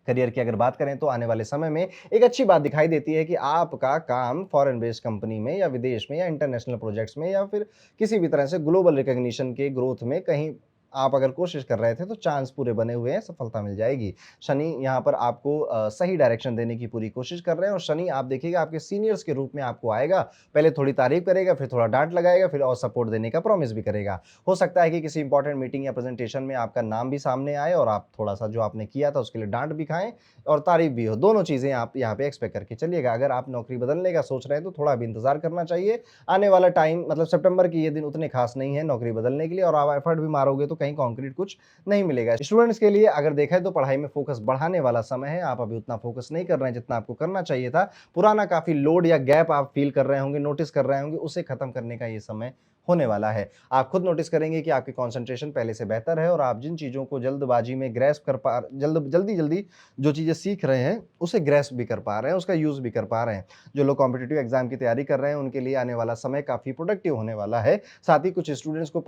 करियर की अगर बात करें तो आने वाले समय में एक अच्छी बात दिखाई देती है कि आपका काम फॉरेन बेस्ड कंपनी में या विदेश में या इंटरनेशनल प्रोजेक्ट्स में या फिर किसी भी तरह से ग्लोबल रिकॉग्निशन के ग्रोथ में कहीं आप अगर कोशिश कर रहे थे तो चांस पूरे बने हुए हैं, सफलता मिल जाएगी। शनि यहाँ पर आपको सही डायरेक्शन देने की पूरी कोशिश कर रहे हैं और शनि आप देखिएगा आपके सीनियर्स के रूप में आपको आएगा, पहले थोड़ी तारीफ करेगा, फिर थोड़ा डांट लगाएगा, फिर और सपोर्ट देने का प्रॉमिस भी करेगा। हो सकता है कि किसी इंपॉर्टेंट मीटिंग या प्रेजेंटेशन में आपका नाम भी सामने आए और आप थोड़ा सा जो आपने किया था उसके लिए डांट भी खाएं और तारीफ भी हो। दोनों चीज़ें आप यहाँ पे एक्सपेक्ट करके चलिएगा। अगर आप नौकरी बदलने का सोच रहे हैं तो थोड़ा अभी इंतजार करना चाहिए। आने वाला टाइम मतलब सितंबर के ये दिन उतने खास नहीं है नौकरी बदलने के लिए और आप एफर्ट भी मारोगे तो कहीं कॉन्क्रीट कुछ नहीं मिलेगा। स्टूडेंट्स के लिए अगर देखा है तो पढ़ाई में फोकस बढ़ाने वाला समय है। आप अभी उतना फोकस नहीं कर रहे हैं जितना आपको करना चाहिए था। पुराना काफ़ी लोड या गैप आप फील कर रहे होंगे, नोटिस कर रहे होंगे, उसे खत्म करने का ये समय होने वाला है। आप खुद नोटिस करेंगे कि आपकी कंसंट्रेशन पहले से बेहतर है और आप जिन चीज़ों को जल्दबाजी में ग्रैस्प कर पा जल्दी-जल्दी जो चीज़ें सीख रहे हैं, उसे ग्रैस्प भी कर पा रहे हैं, उसका यूज़ भी कर पा रहे हैं। जो लोग कॉम्पिटिटिव एग्ज़ाम की तैयारी कर रहे हैं, उनके लिए आने वाला समय काफ़ी प्रोडक्टिव होने वाला है। साथ ही कुछ स्टूडेंट्स को नई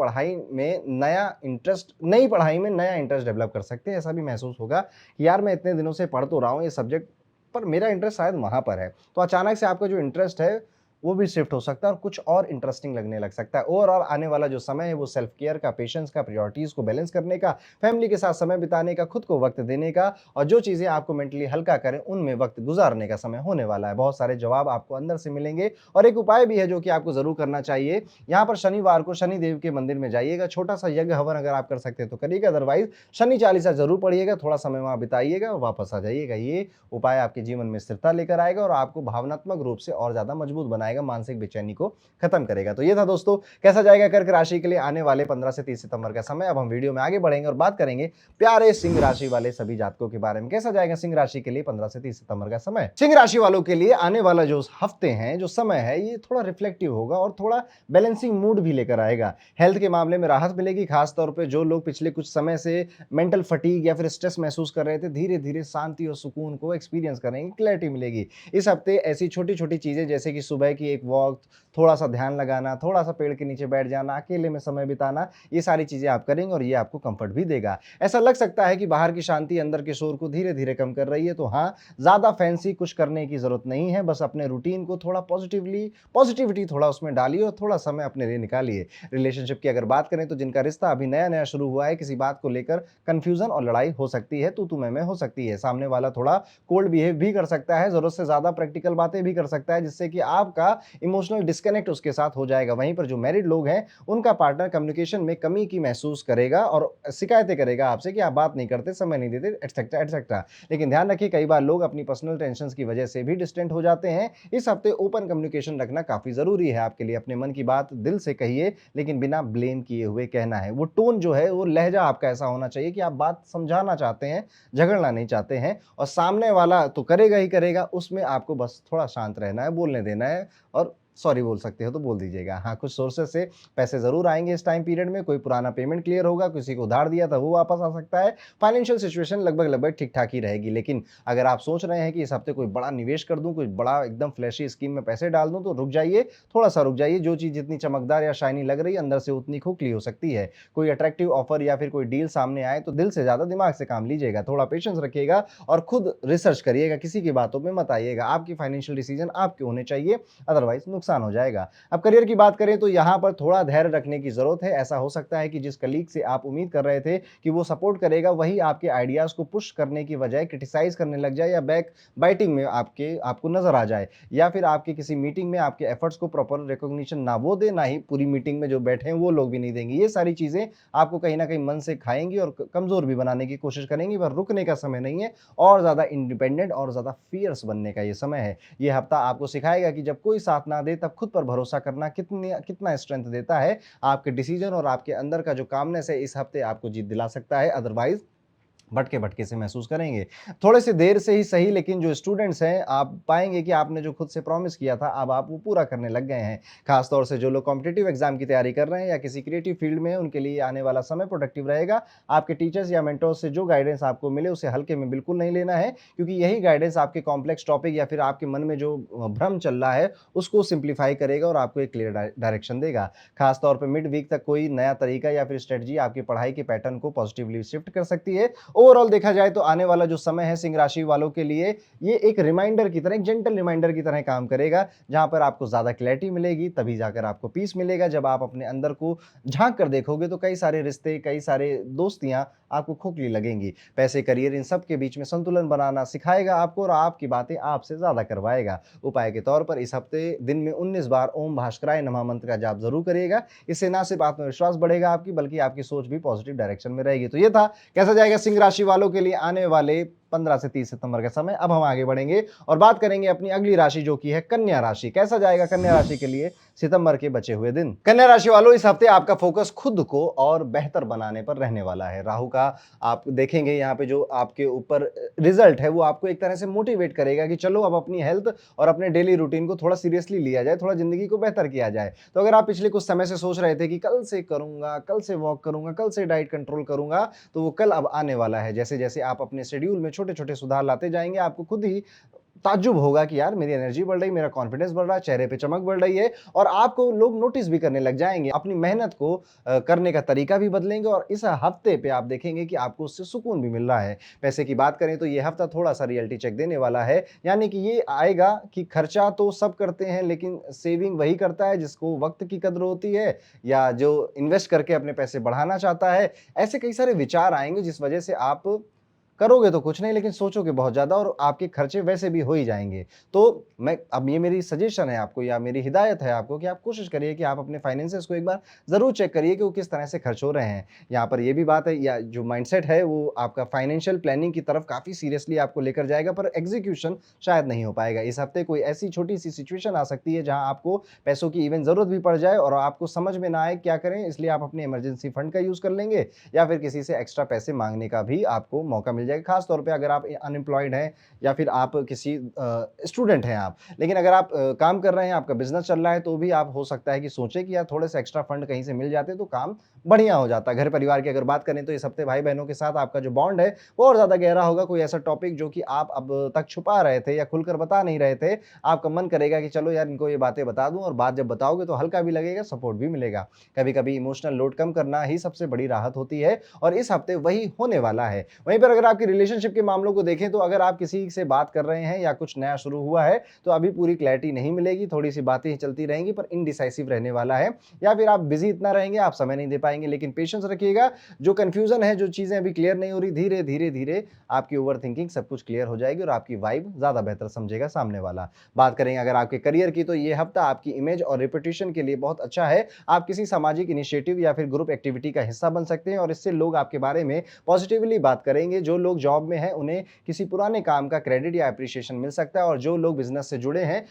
पढ़ाई में नया इंटरेस्ट डेवलप कर सकते हैं। ऐसा भी महसूस होगा कि यार मैं इतने दिनों से पढ़ तो रहा हूँ ये सब्जेक्ट, पर मेरा इंटरेस्ट शायद वहाँ पर है। तो अचानक से आपका जो इंटरेस्ट है वो भी शिफ्ट हो सकता है और कुछ और इंटरेस्टिंग लगने लग सकता है। ओवरऑल आने वाला जो समय है वो सेल्फ केयर का, पेशेंस का, प्रायोरिटीज़ को बैलेंस करने का, फैमिली के साथ समय बिताने का, खुद को वक्त देने का और जो चीज़ें आपको मेंटली हल्का करें उनमें वक्त गुजारने का समय होने वाला है। बहुत सारे जवाब आपको अंदर से मिलेंगे और एक उपाय भी है जो कि आपको ज़रूर करना चाहिए। यहाँ पर शनिवार को शनि देव के मंदिर में जाइएगा, छोटा-सा यज्ञ हवन अगर आप कर सकते हैं तो करिएगा, अदरवाइज़ शनि चालीसा ज़रूर पढ़िएगा, थोड़ा समय वहाँ बिताइएगा और वापस आ जाइएगा। ये उपाय आपके जीवन में स्थिरता लेकर आएगा और आपको भावनात्मक रूप से और ज़्यादा मजबूत बनाएगा, मानसिक बेचैनी को खत्म करेगा। तो ये था दोस्तों, कैसा जाएगा कर्क राशि के लिए आने वाले 15 से 30 सितंबर का समय। अब हम वीडियो में आगे बढ़ेंगे और बात करेंगे प्यारे सिंह राशि वाले सभी जातकों के बारे में। कैसा जाएगा सिंह राशि के लिए 15 से 30 सितंबर का समय। सिंह राशि वालों के लिए आने वाला जो हफ्ते हैं, जो समय है, ये थोड़ा रिफ्लेक्टिव होगा और थोड़ा बैलेंसिंग मूड भी लेकर आएगा। हेल्थ के मामले में राहत मिलेगी, खासतौर पर जो लोग पिछले कुछ समय से मेंटल फटीग या फिर स्ट्रेस महसूस कर रहे थे, धीरे धीरे शांति और सुकून को एक्सपीरियंस करेंगे, क्लैरिटी मिलेगी। इस हफ्ते ऐसी छोटी छोटी चीजें जैसे कि सुबह की एक वॉक, थोड़ा सा ध्यान लगाना, थोड़ा सा पेड़ के नीचे बैठ जाना, अकेले में समय बिताना, ये सारी चीज़ें आप करेंगे और ये आपको कंफर्ट भी देगा। ऐसा लग सकता है कि बाहर की शांति अंदर के शोर को धीरे-धीरे कम कर रही है, तो हाँ, ज़्यादा फैंसी कुछ करने की ज़रूरत नहीं है, बस अपने रूटीन को थोड़ा पॉजिटिविटी थोड़ा उसमें डालिए और थोड़ा समय अपने लिए निकालिए। रिलेशनशिप की अगर बात करें तो जिनका रिश्ता अभी नया-नया शुरू हुआ है, किसी बात को लेकर कन्फ्यूज़न और लड़ाई हो सकती है, तू-तू मैं-मैं हो सकती है। सामने वाला थोड़ा कोल्ड बिहेव भी कर सकता है, ज़रूरत से ज़्यादा प्रैक्टिकल बातें भी कर सकता है, जिससे कि आपका इमोशनल डिस्कनेक्ट उसके साथ हो जाएगा। वहीं पर जो मैरिड लोग हैं, उनका पार्टनर कम्युनिकेशन में कमी की महसूस करेगा और शिकायतें करेगा आपसे कि आप बात नहीं करते, समय नहीं देते, एटसेट्रा एटसेट्रा। लेकिन ध्यान रखिए, कई बार लोग अपनी पर्सनल टेंशन्स की वजह से भी डिस्टेंट हो जाते हैं। इस हफ्ते ओपन कम्युनिकेशन रखना काफ़ी ज़रूरी है आपके लिए। अपने मन की बात दिल से कहिए, लेकिन बिना ब्लेम किए हुए कहना है। वो टोन जो है, वो लहजा आपका ऐसा होना चाहिए कि आप बात समझाना चाहते हैं, झगड़ना नहीं चाहते हैं और सामने वाला तो करेगा ही करेगा, उसमें आपको बस थोड़ा शांत रहना है, बोलने देना है और सॉरी बोल सकते हो तो बोल दीजिएगा। हाँ, कुछ सोर्सेस से पैसे ज़रूर आएँगे इस टाइम पीरियड में, कोई पुराना पेमेंट क्लियर होगा, किसी को उधार दिया था वो वापस आ सकता है। फाइनेंशियल सिचुएशन लगभग-लगभग ठीक-ठाक ही रहेगी। लेकिन अगर आप सोच रहे हैं कि इस हफ्ते कोई बड़ा निवेश कर दूँ, कोई बड़ा एकदम फ्लैशी स्कीम में पैसे डाल दूँ, तो रुक जाइए, थोड़ा-सा रुक जाइए। जो चीज़ जितनी चमकदार या शाइनी लग रही है, अंदर से उतनी खोखली हो सकती है। कोई अट्रैक्टिव ऑफर या फिर कोई डील सामने आए, तो दिल से ज़्यादा दिमाग से काम लीजिएगा। थोड़ा पेशेंस रखिएगा और खुद रिसर्च करिएगा, किसी की बातों में मत आइएगा। आपकी फाइनेंशियल डिसीजन आपके होने चाहिए, अदरवाइज़ नुकसान हो जाएगा। अब करियर की बात करें तो यहाँ पर थोड़ा धैर्य रखने की ज़रूरत है। ऐसा हो सकता है कि जिस कलीग से आप उम्मीद कर रहे थे कि वो सपोर्ट करेगा, वही आपके आइडियाज़ को पुश करने की बजाय क्रिटिसाइज़ करने लग जाए या बैक बाइटिंग में आपको नज़र आ जाए, या फिर आपकी किसी मीटिंग में आपके एफर्ट्स को प्रॉपर रिकॉग्निशन ना वो दे, ना ही पूरी मीटिंग में जो बैठे हैं वो लोग भी नहीं देंगे। ये सारी चीज़ें आपको कहीं न कहीं मन से खाएँगी और क कमज़ोर भी बनाने की कोशिश करेंगी, पर रुकने का समय नहीं है और ज़्यादा इंडिपेंडेंट और ज़्यादा फ़ियर्स बनने का ये समय है। ये हफ्ता आपको सिखाएगा कि जब कोई साथ ना दे, तब खुद पर भरोसा करना कितना स्ट्रेंथ देता है। आपके डिसीजन और आपके अंदर का जो कामनेस है, इस हफ्ते आपको जीत दिला सकता है, अदरवाइज़ भटके-भटके से महसूस करेंगे। थोड़े से देर से ही सही, लेकिन जो स्टूडेंट्स हैं, आप पाएँगे कि आपने जो खुद से प्रॉमिस किया था, अब आप वो पूरा करने लग गए हैं। ख़ास तौर से जो लोग कॉम्पिटिटिव एग्ज़ाम की तैयारी कर रहे हैं या किसी क्रिएटिव फ़ील्ड में हैं, उनके लिए आने वाला समय प्रोडक्टिव रहेगा। आपके टीचर्स या मेंटर्स से जो गाइडेंस आपको मिले, उसे हल्के में बिल्कुल नहीं लेना है, क्योंकि यही गाइडेंस आपके कॉम्प्लेक्स टॉपिक या फिर आपके मन में जो भ्रम चल रहा है, उसको सिम्प्लीफ़ाई करेगा और आपको एक क्लियर डायरेक्शन देगा। ख़ास तौर पे मिड वीक तक कोई नया तरीका या फिर स्ट्रेटजी आपकी पढ़ाई के पैटर्न को पॉज़िटिवली शिफ्ट कर सकती है। ओवरऑल देखा जाए तो आने वाला जो समय है सिंह राशि वालों के लिए, ये एक रिमाइंडर की तरह, एक जेंटल रिमाइंडर की तरह काम करेगा, जहां पर आपको ज्यादा क्लैरिटी मिलेगी, तभी जाकर आपको पीस मिलेगा। जब आप अपने अंदर को झांक कर देखोगे, तो कई सारे रिश्ते, कई सारे दोस्तियां आपको खोखली लगेंगी। पैसे, करियर, इन सब के बीच में संतुलन बनाना सिखाएगा आपको और आपकी बातें आपसे ज्यादा करवाएगा। उपाय के तौर पर इस हफ्ते दिन में 19 बार ओम भास्कराय नमः मंत्र का जाप जरूर करिएगा। इससे ना सिर्फ आत्मविश्वास बढ़ेगा आपकी, बल्कि आपकी सोच भी पॉजिटिव डायरेक्शन में रहेगी। तो ये था कैसा जाएगा सिंह राशि वालों के लिए आने वाले 15 से 30 सितंबर का समय। अब हम आगे बढ़ेंगे और बात करेंगे अपनी अगली राशि, जो की है कन्या राशि। कैसा जाएगा कन्या राशि के लिए सितंबर के बचे हुए दिन। कन्या राशि वालों, इस हफ्ते आपका फोकस खुद को और बेहतर बनाने पर रहने वाला है। राहु का आप देखेंगे यहाँ पे जो आपके ऊपर रिजल्ट है, वो आपको एक तरह से मोटिवेट करेगा कि चलो अब अपनी हेल्थ और अपने डेली रूटीन को थोड़ा सीरियसली लिया जाए, थोड़ा जिंदगी को बेहतर किया जाए। तो अगर आप पिछले कुछ समय से सोच रहे थे कि कल से करूंगा, कल से वॉक करूंगा, कल से डाइट कंट्रोल करूंगा, तो वो कल अब आने वाला है। जैसे जैसे आप अपने शेड्यूल में छोटे-छोटे सुधार लाते जाएंगे, आपको खुद ही ताज्जुब होगा कि यार मेरी एनर्जी बढ़ रही, मेरा कॉन्फिडेंस बढ़ रहा है, चेहरे पे चमक बढ़ रही है और आपको लोग नोटिस भी करने लग जाएंगे। अपनी मेहनत को करने का तरीका भी बदलेंगे और इस हफ्ते पे आप देखेंगे कि आपको उससे सुकून भी मिल रहा है। पैसे की बात करें तो ये हफ्ता थोड़ा-सा रियलिटी चेक देने वाला है, यानी कि ये आएगा कि खर्चा तो सब करते हैं, लेकिन सेविंग वही करता है जिसको वक्त की कद्र होती है या जो इन्वेस्ट करके अपने पैसे बढ़ाना चाहता है। ऐसे कई सारे विचार आएंगे जिस वजह से आप करोगे तो कुछ नहीं, लेकिन सोचोगे बहुत ज़्यादा और आपके खर्चे वैसे भी हो ही जाएँगे। तो अब ये मेरी सजेशन है आपको या मेरी हिदायत है आपको कि आप कोशिश करिए कि आप अपने फाइनेंसेस को एक बार ज़रूर चेक करिए कि वो किस तरह से खर्च हो रहे हैं। यहाँ पर ये भी बात है, या जो माइंडसेट है वो आपका फाइनेंशियल प्लानिंग की तरफ काफ़ी सीरियसली आपको लेकर जाएगा, पर एग्ज़ीक्यूशन शायद नहीं हो पाएगा। इस हफ्ते कोई ऐसी छोटी-सी सिचुएशन आ सकती है जहाँ आपको पैसों की इवेन ज़रूरत भी पड़ जाए और आपको समझ में ना आए क्या करें, इसलिए आप अपने इमरजेंसी फंड का यूज़ कर लेंगे या फिर किसी से एक्स्ट्रा पैसे माँगने का भी आपको मौका मिल जाएगा। खास तौर पे अगर आप अनएम्प्लॉयड हैं या फिर आप किसी स्टूडेंट हैं आप, लेकिन अगर आप काम कर रहे हैं, आपका बिजनेस चल रहा है, तो भी आप हो सकता है कि सोचें कि यार थोड़े से एक्स्ट्रा फंड कहीं से मिल जाते तो काम बढ़िया हो जाता। घर परिवार की अगर बात करें तो इस हफ्ते भाई बहनों के साथ आपका जो बॉन्ड है वो और ज्यादा गहरा होगा। कोई ऐसा टॉपिक जो कि आप अब तक छुपा रहे थे या खुलकर बता नहीं रहे थे, आपका मन करेगा कि चलो यार इनको ये बातें बता दूं, और बात जब बताओगे तो हल्का भी लगेगा, सपोर्ट भी मिलेगा। कभी कभी इमोशनल लोड कम करना ही सबसे बड़ी राहत होती है और इस हफ्ते वही होने वाला है। वहीं पर अगर आपकी रिलेशनशिप के मामलों को देखें तो अगर आप किसी से बात कर रहे हैं या कुछ नया शुरू हुआ है तो अभी पूरी क्लैरिटी नहीं मिलेगी, थोड़ी सी बातें ही चलती रहेंगी, पर इनडिसाइसिव रहने वाला है, या फिर आप बिजी इतना रहेंगे आप समय नहीं दे पाएंगे। लेकिन पेशेंस रखिएगा, जो कंफ्यूजन है, जो चीजें अभी क्लियर नहीं हो रही, धीरे धीरे धीरे आपकी ओवर थिंकिंग सब कुछ क्लियर हो जाएगी और आपकी वाइब ज्यादा बेहतर समझेगा सामने वाला। बात करेंगे अगर आपके करियर की, तो ये हफ्ता आपकी इमेज और रेपुटेशन के लिए बहुत अच्छा है। आप किसी सामाजिक इनिशिएटिव या फिर ग्रुप एक्टिविटी का हिस्सा बन सकते हैं और इससे लोग आपके बारे में पॉजिटिवली बात करेंगे। जो लोग जॉब में हैं उन्हें किसी पुराने काम का क्रेडिट या अप्रिशिएशन मिल सकता है और जो लोग बिजनेस से जुड़े हैं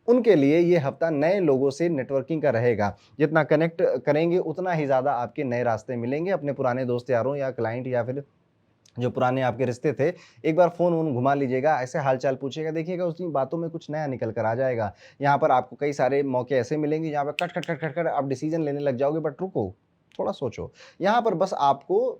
उनके लिए ये हफ्ता नए लोगों से नेटवर्किंग का रहेगा। जितना कनेक्ट करेंगे उतना ही ज़्यादा आपके नए रास्ते मिलेंगे अपने पुराने दोस्त यारों या क्लाइंट या फिर जो पुराने आपके रिश्ते थे, एक बार फ़ोन वोन घुमा लीजिएगा, ऐसे हाल-चाल पूछिएगा, देखिएगा उसी बातों में कुछ नया निकल कर आ जाएगा। यहाँ पर आपको कई सारे मौके ऐसे मिलेंगे जहाँ पे cut, cut, cut, cut, cut आप डिसीज़न लेने लग जाओगे, बट रुको, थोड़ा सोचो। यहाँ पर बस आपको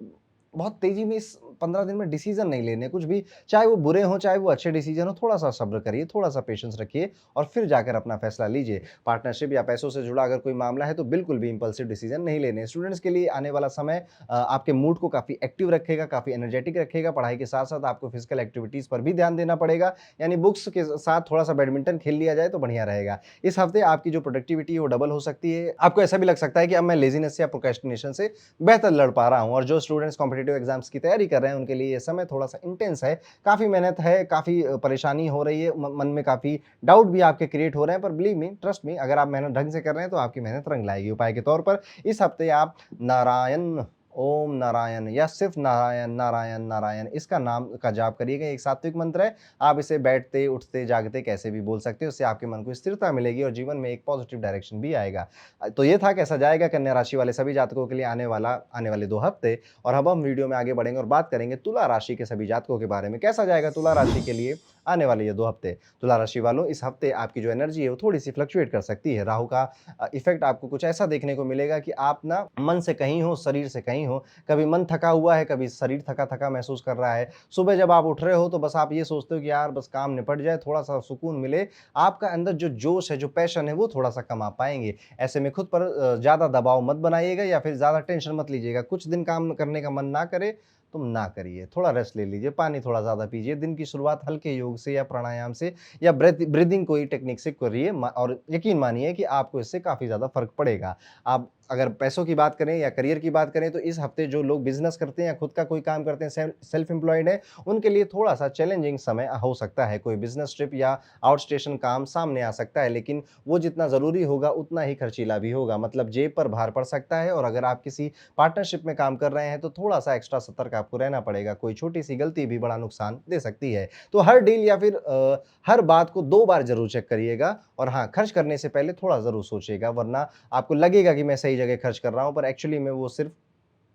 बहुत तेज़ी में इस 15 दिन में डिसीज़न नहीं लेने कुछ भी, चाहे वो बुरे हों, चाहे वो अच्छे डिसीज़न हों, थोड़ा-सा सब्र करिए, थोड़ा-सा पेशेंस रखिए और फिर जाकर अपना फैसला लीजिए। पार्टनरशिप या पैसों से जुड़ा अगर कोई मामला है, तो बिल्कुल भी इम्पल्सिव डिसीज़न नहीं लेने। स्टूडेंट्स के लिए आने वाला समय आपके मूड को काफ़ी एक्टिव रखेगा, काफ़ी एनर्जेटिक रखेगा। पढ़ाई के साथ-साथ आपको फिज़िकल एक्टिविटीज़ पर भी ध्यान देना पड़ेगा, यानी बुक्स के साथ थोड़ा-सा बैडमिंटन खेल लिया जाए तो बढ़िया रहेगा। इस हफ्ते आपकी जो प्रोडक्टिविटी है वो डबल हो सकती है। आपको ऐसा भी लग सकता है कि अब मैं लेज़ीनेस या प्रोक्रेस्टिनेशन से बेहतर लड़ पा रहा हूँ, और जो स्टूडेंट्स कॉम्पिटिटिव एग्ज़ाम्स की तैयारी कर रहे हैं उनके लिए ये समय थोड़ा-सा इंटेंस है, काफ़ी मेहनत है, काफ़ी परेशानी हो रही है, मन में काफ़ी डाउट भी आपके क्रिएट हो रहे हैं, पर बिलीव मी, ट्रस्ट मी, अगर आप मेहनत ढंग से कर रहे हैं तो आपकी मेहनत रंग लाएगी। उपाय के तौर पर इस हफ्ते आप नारायण, ओम नारायण या सिर्फ नारायण, नारायण, नारायण इसका नाम का जाप करिएगा। एक सात्विक मंत्र है, आप इसे बैठते, उठते, जागते कैसे भी बोल सकते हो, उससे आपके मन को स्थिरता मिलेगी और जीवन में एक पॉजिटिव डायरेक्शन भी आएगा। तो ये था कैसा जाएगा कन्या राशि वाले सभी जातकों के लिए आने वाले 2 हफ्ते। और अब हम वीडियो में आगे बढ़ेंगे और बात करेंगे तुला राशि के सभी जातकों के बारे में। कैसा जाएगा तुला राशि के लिए आने वाले ये 2 हफ्ते? तुला राशि वालों, इस हफ्ते आपकी जो एनर्जी है वो थोड़ी-सी फ्लक्चुएट कर सकती है। राहु का इफ़ेक्ट आपको कुछ ऐसा देखने को मिलेगा कि आप ना मन से कहीं हो, शरीर से कहीं हो। कभी मन थका हुआ है, कभी शरीर थका-थका महसूस कर रहा है। सुबह जब आप उठ रहे हो तो बस आप ये सोचते हो कि यार बस काम निपट जाए, थोड़ा-सा सुकून मिले। आपका अंदर जो जोश है, जो पैशन है वो थोड़ा-सा कम आ पाएँगे। ऐसे में खुद पर ज़्यादा दबाव मत बनाइएगा या फिर ज़्यादा टेंशन मत लीजिएगा। कुछ दिन काम करने का मन ना करे, तुम ना करिए, थोड़ा रेस्ट ले लीजिए, पानी थोड़ा ज़्यादा पीजिए, दिन की शुरुआत हल्के योग से या प्राणायाम से या ब्रीथिंग कोई टेक्निक से करिए, और यकीन मानिए कि आपको इससे काफ़ी ज़्यादा फ़र्क पड़ेगा। आप अगर पैसों की बात करें या करियर की बात करें, तो इस हफ्ते जो लोग बिज़नेस करते हैं या खुद का कोई काम करते हैं, सेल्फ एम्प्लॉयड है, उनके लिए थोड़ा-सा चैलेंजिंग समय हो सकता है। कोई बिज़नेस ट्रिप या आउट स्टेशन काम सामने आ सकता है, लेकिन वो जितना ज़रूरी होगा उतना ही खर्चीला भी होगा, मतलब जेब पर भार पड़ सकता है। और अगर आप किसी पार्टनरशिप में काम कर रहे हैं, तो थोड़ा-सा एक्स्ट्रा सतर्क आपको रहना पड़ेगा। कोई छोटी-सी गलती भी बड़ा नुकसान दे सकती है। तो हर डील या फिर हर बात को 2 बार ज़रूर चेक करिएगा, और हाँ, खर्च करने से पहले थोड़ा ज़रूर सोचिएगा, वरना आपको लगेगा कि मैं सही जगह खर्च कर रहा हूँ, पर एक्चुअली में वो सिर्फ़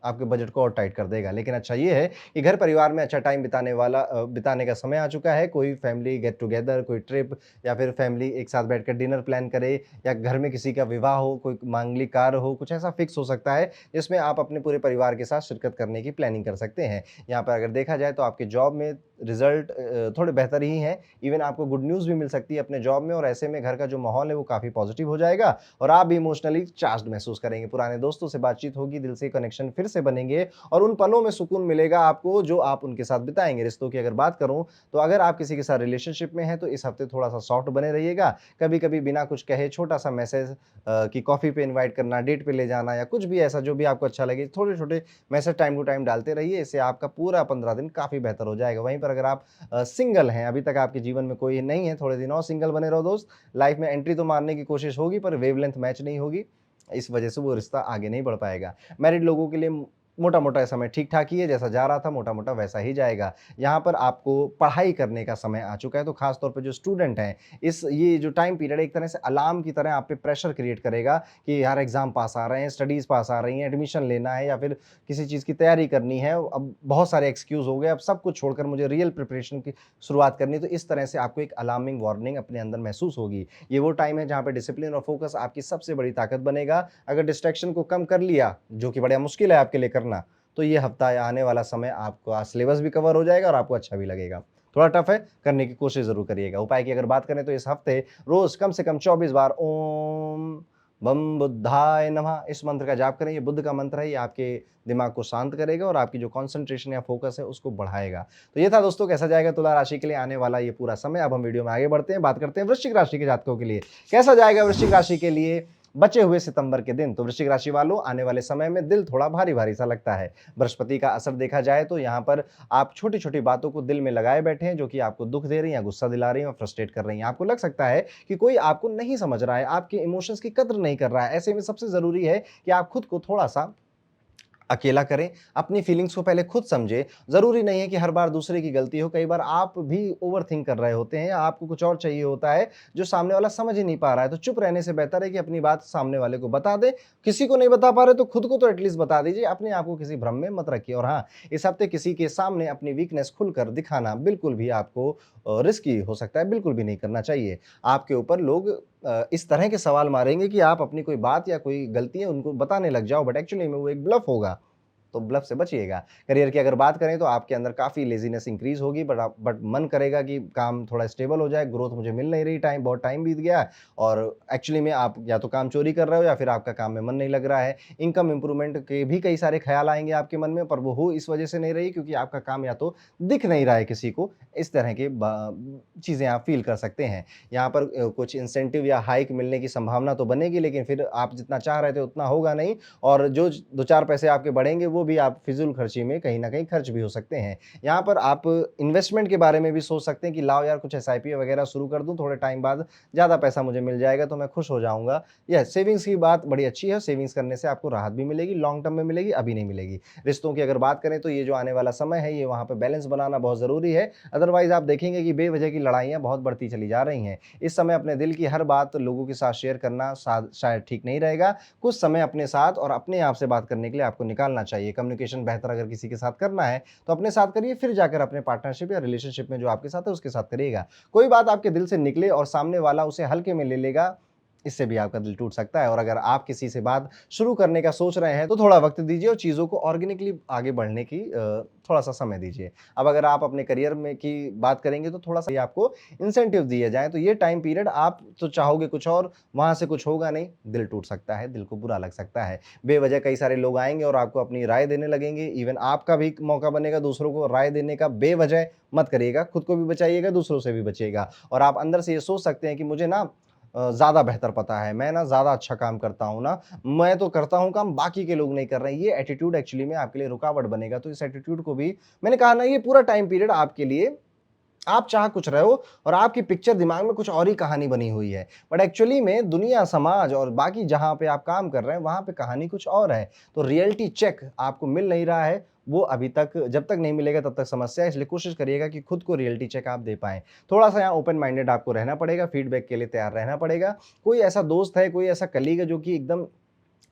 आपके बजट को और टाइट कर देगा। लेकिन अच्छा ये है कि घर परिवार में अच्छा टाइम बिताने का समय आ चुका है। कोई फैमिली गेट टुगेदर, कोई ट्रिप या फिर फैमिली एक साथ बैठकर डिनर प्लान करे, या घर में किसी का विवाह हो, कोई मांगलिक कार्य हो, कुछ ऐसा फिक्स हो सकता है जिसमें आप अपने पूरे परिवार के साथ शिरकत करने की प्लानिंग कर सकते हैं। यहाँ पर अगर देखा जाए तो आपके जॉब में रिज़ल्ट थोड़े बेहतर ही हैं। इवन आपको गुड न्यूज़ भी मिल सकती है अपने जॉब में, और ऐसे में घर का जो माहौल है वो काफ़ी पॉजिटिव हो जाएगा और आप भी इमोशनली चार्ज्ड महसूस करेंगे। पुराने दोस्तों से बातचीत होगी, दिल से कनेक्शन फिर से बनेंगे और उन पलों में सुकून मिलेगा आपको जो आप उनके साथ बिताएँगे। रिश्तों की अगर बात करूँ, तो अगर आप किसी के साथ रिलेशनशिप में हैं तो इस हफ्ते थोड़ा-सा सॉफ्ट बने रहिएगा। कभी-कभी बिना कुछ कहे छोटा-सा मैसेज कि कॉफ़ी पे इनवाइट करना, डेट पे ले जाना या कुछ भी ऐसा जो भी आपको अच्छा लगे, छोटे-छोटे मैसेज टाइम टू टाइम डालते रहिए। इससे आपका पूरा 15 दिन काफ़ी बेहतर हो जाएगा। वहीं पर अगर आप सिंगल हैं, अभी तक आपके जीवन में कोई नहीं है, थोड़े दिन और सिंगल बने रहो दोस्त। लाइफ़ में एंट्री तो मारने की कोशिश होगी, पर वेवलेंथ मैच नहीं होगी। इस वजह से वो रिश्ता आगे नहीं बढ़ पाएगा। मैरिड लोगों के लिए मोटा-मोटा समय ठीक-ठाक ही है, जैसा जा रहा था मोटा-मोटा वैसा ही जाएगा। यहाँ पर आपको पढ़ाई करने का समय आ चुका है, तो ख़ास तौर पे जो स्टूडेंट हैं, ये जो टाइम पीरियड है एक तरह से अलार्म की तरह आप पे प्रेशर क्रिएट करेगा कि यार एग्ज़ाम पास आ रहे हैं, स्टडीज़ पास आ रही हैं, एडमिशन लेना है या फिर किसी चीज़ की तैयारी करनी है। अब बहुत सारे एक्सक्यूज़ हो गए, अब सब कुछ छोड़कर मुझे रियल प्रिपरेशन की शुरुआत करनी है, तो इस तरह से आपको एक अलार्मिंग वार्निंग अपने अंदर महसूस होगी। ये वो टाइम है जहाँ पे डिसिप्लिन और फ़ोकस आपकी सबसे बड़ी ताकत बनेगा। अगर डिस्ट्रैक्शन को कम कर लिया, जो कि बड़ा मुश्किल है आपके लिए करना, तो ये हफ्ता या आने वाला समय आपका सिलेबस भी कवर हो जाएगा और आपको अच्छा भी लगेगा। थोड़ा टफ है, करने की कोशिश ज़रूर करिएगा। उपाय की अगर बात करें तो इस हफ्ते रोज़ कम से कम 24 बार ओम बम बुद्धाय नमः इस मंत्र का जाप करें। ये बुद्ध का मंत्र है, ये आपके दिमाग को शांत करेगा और आपकी जो कंसंट्रेशन या फोकस है उसको बढ़ाएगा। तो ये था दोस्तों कैसा जाएगा तुला राशि के लिए आने वाला ये पूरा समय। अब हम वीडियो में आगे बढ़ते हैं, बात करते हैं वृश्चिक राशि के जातकों के लिए। कैसा जाएगा वृश्चिक राशि के लिए बचे हुए सितंबर के दिन? तो वृश्चिक राशि वालों, आने वाले समय में दिल थोड़ा भारी-भारी सा लगता है। बृहस्पति का असर देखा जाए तो यहाँ पर आप छोटी-छोटी बातों को दिल में लगाए बैठे हैं, जो कि आपको दुःख दे रही हैं, गुस्सा दिला रही हैं और फ्रस्ट्रेट कर रही हैं। आपको लग सकता है कि कोई आपको नहीं समझ रहा है, आपके इमोशंस की कद्र नहीं कर रहा है। ऐसे में सबसे ज़रूरी है कि आप खुद को थोड़ा-सा अकेला करें, अपनी फीलिंग्स को पहले खुद समझें। ज़रूरी नहीं है कि हर बार दूसरे की गलती हो, कई बार आप भी ओवरथिंक कर रहे होते हैं, आपको कुछ और चाहिए होता है, जो सामने वाला समझ ही नहीं पा रहा है। तो चुप रहने से बेहतर है कि अपनी बात सामने वाले को बता दें। किसी को नहीं बता पा रहे तो खुद को तो एटलीस्ट बता दीजिए, अपने आप को किसी भ्रम में मत रखिए। और हाँ, इस हफ्ते किसी के सामने अपनी वीकनेस खुलकर दिखाना बिल्कुल भी आपको रिस्की हो सकता है, बिल्कुल भी नहीं करना चाहिए। आपके ऊपर लोग इस तरह के सवाल मारेंगे कि आप अपनी कोई बात या कोई गलती है उनको बताने लग जाओ, बट एक्चुअली में वो एक ब्लफ होगा। तो ब्लफ से बचिएगा। करियर की अगर बात करें तो आपके अंदर काफ़ी लेज़ीनेस इंक्रीज़ होगी, बट मन करेगा कि काम थोड़ा स्टेबल हो जाए, ग्रोथ मुझे मिल नहीं रही, बहुत टाइम बीत गया है और एक्चुअली में आप या तो काम चोरी कर रहे हो या फिर आपका काम में मन नहीं लग रहा है। इनकम इम्प्रूवमेंट के भी कई सारे ख़्याल आएँगे आपके मन में, पर वो हो इस वजह से नहीं रही क्योंकि आपका काम या तो दिख नहीं रहा है किसी को, इस तरह के चीज़ें आप फ़ील कर सकते हैं। यहाँ पर कुछ इंसेंटिव या हाइक मिलने की संभावना तो बनेगी, लेकिन फिर आप जितना चाह रहे थे उतना होगा नहीं और जो 2-4 पैसे आपके बढ़ेंगे वो भी आप फिज़ूल खर्ची में कहीं न कहीं खर्च भी हो सकते हैं। यहाँ पर आप इन्वेस्टमेंट के बारे में भी सोच सकते हैं कि लाओ यार कुछ एसआईपी वगैरह शुरू कर दूँ, थोड़े टाइम बाद ज़्यादा पैसा मुझे मिल जाएगा तो मैं खुश हो जाऊँगा। यस, सेविंग्स की बात बड़ी अच्छी है, सेविंग्स करने से आपको राहत भी मिलेगी, लॉन्ग टर्म में मिलेगी, अभी नहीं मिलेगी। रिश्तों की अगर बात करें तो ये जो आने वाला समय है, ये वहाँ पे बैलेंस बनाना बहुत ज़रूरी है, अदरवाइज़ आप देखेंगे कि बेवजह की लड़ाइयाँ बहुत बढ़ती चली जा रही हैं। इस समय अपने दिल की हर बात लोगों के साथ शेयर करना शायद ठीक नहीं रहेगा। कुछ समय अपने साथ और अपने आप से बात करने के लिए आपको निकालना चाहिए। कम्युनिकेशन बेहतर अगर किसी के साथ करना है, तो अपने साथ करिए, फिर जाकर अपने पार्टनरशिप या रिलेशनशिप में जो आपके साथ है, उसके साथ करिएगा। कोई बात आपके दिल से निकले और सामने वाला उसे हल्के में ले लेगा, इससे भी आपका दिल टूट सकता है और अगर आप किसी से बात शुरू करने का सोच रहे हैं, तो थोड़ा वक़्त दीजिए और चीज़ों को ऑर्गेनिकली आगे बढ़ने की थोड़ा-सा समय दीजिए। अब अगर आप अपने करियर में की बात करेंगे, तो थोड़ा-सा आपको इंसेंटिव दिए जाएँ, तो ये टाइम पीरियड आप तो चाहोगे कुछ और, वहाँ से कुछ होगा नहीं, दिल टूट सकता है, दिल को बुरा लग सकता है। बेवजह कई सारे लोग आएँगे और आपको अपनी राय देने लगेंगे, इवन आपका भी मौका बनेगा दूसरों को राय देने का, बेवजह मत करिएगा, खुद को भी बचाइएगा, दूसरों से भी बचिएगा और आप अंदर से ये सोच सकते हैं कि मुझे ना ज़्यादा बेहतर पता है, मैं ना ज़्यादा अच्छा काम करता हूँ ना, मैं तो करता हूँ काम, बाकी के लोग नहीं कर रहे हैं। ये एटीट्यूड एक्चुअली में आपके लिए रुकावट बनेगा, तो इस एटीट्यूड को भी मैंने कहा ना, ये पूरा टाइम पीरियड आपके लिए, आप चाह कुछ रहे हो और आपकी पिक्चर दिमाग में कुछ और ही कहानी बनी हुई है। बट एक्चुअली में दुनिया, समाज और बाकी जहाँ पे आप काम कर रहे हैं, वहाँ पे कहानी कुछ और है। तो रियलिटी चेक आपको मिल नहीं रहा है, वो अभी तक, जब तक नहीं मिलेगा तब तक समस्या है, इसलिए कोशिश करिएगा कि खुद को रियलिटी चेक आप दे पाएँ। थोड़ा-सा यहाँ ओपन माइंडेड आपको रहना पड़ेगा, फीडबैक के लिए तैयार रहना पड़ेगा। कोई ऐसा दोस्त है, कोई ऐसा कलीग है जो कि एकदम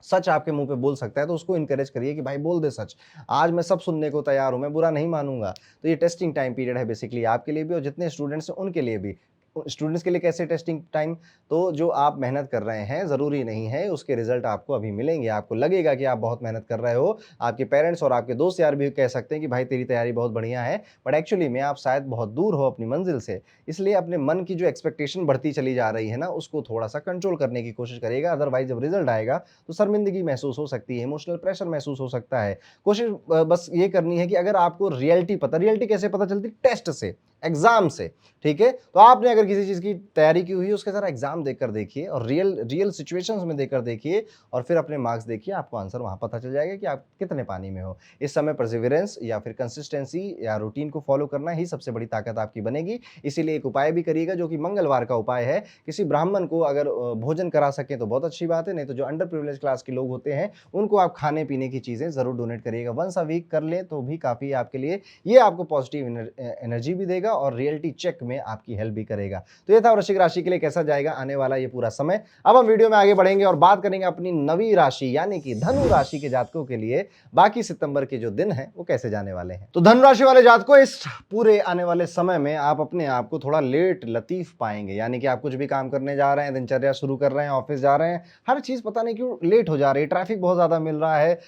सच आपके मुँह पे बोल सकता है, तो उसको एनकरेज करिए कि भाई बोल दे सच। आज मैं सब सुनने को तैयार हूँ, मैं बुरा नहीं मानूँगा। तो ये टेस्टिंग टाइम पीरियड है बेसिकली आपके लिए भी और जितने स्टूडेंट्स हैं उनके लिए भी। स्टूडेंट्स के लिए कैसे टेस्टिंग टाइम? तो जो आप मेहनत कर रहे हैं, ज़रूरी नहीं है उसके रिज़ल्ट आपको अभी मिलेंगे। आपको लगेगा कि आप बहुत मेहनत कर रहे हो, आपके पेरेंट्स और आपके दोस्त यार भी कह सकते हैं कि भाई तेरी तैयारी बहुत बढ़िया है, बट एक्चुअली में आप शायद बहुत दूर हो अपनी मंज़िल से। इसलिए अपने मन की जो एक्सपेक्टेशन बढ़ती चली जा रही है ना, उसको थोड़ा-सा कंट्रोल करने की कोशिश करिएगा, अदरवाइज़ जब रिज़ल्ट आएगा तो शर्मिंदगी महसूस हो सकती है, इमोशनल प्रेशर महसूस हो सकता है। कोशिश बस ये करनी है कि अगर आपको रियलिटी कैसे पता चलती है? टेस्ट से, एग्ज़ाम से, ठीक है? तो आपने अगर किसी चीज़ की तैयारी की हुई है, उसका ज़रा एग्ज़ाम देकर देखिए और रियल रियल सिचुएशंस में देकर देखिए और फिर अपने मार्क्स देखिए, आपको आंसर वहाँ पता चल जाएगा कि आप कितने पानी में हो। इस समय परसिवियरेंस या फिर कंसिस्टेंसी या रूटीन को फ़ॉलो करना ही सबसे बड़ी ताकत आपकी बनेगी। इसीलिए एक उपाय भी करिएगा जो कि मंगलवार का उपाय है। किसी ब्राह्मण को अगर भोजन करा सकें तो बहुत अच्छी बात है, नहीं तो जो अंडर प्रिविलेज्ड क्लास के लोग होते हैं, उनको आप खाने-पीने की चीज़ें ज़रूर डोनेट करिएगा। वन्स अ वीक कर लें तो भी काफ़ी है आपके लिए। ये आपको पॉजिटिव एनर्जी भी देगा और रियलिटी चेक में आपकी हेल्प भी करेगा। तो ये था वृश्चिक राशि के लिए कैसा जाएगा आने वाला ये पूरा समय। अब हम वीडियो में आगे बढ़ेंगे और बात करेंगे अपनी नवी राशि यानी कि धनु राशि के जातकों के लिए बाकी सितंबर के जो दिन हैं वो कैसे जाने वाले हैं। तो धनु राशि वाले जातकों, इस पूरे आने वाले समय में आप अपने आप को थोड़ा लेट लतीफ पाएंगे, यानी कि आप कुछ भी काम करने जा रहे हैं, दिनचर्या शुरू कर रहे हैं, ऑफिस जा रहे हैं, हर चीज पता नहीं क्यों लेट हो जा रही है, ट्रैफिक बहुत ज्यादा मिल रहा है,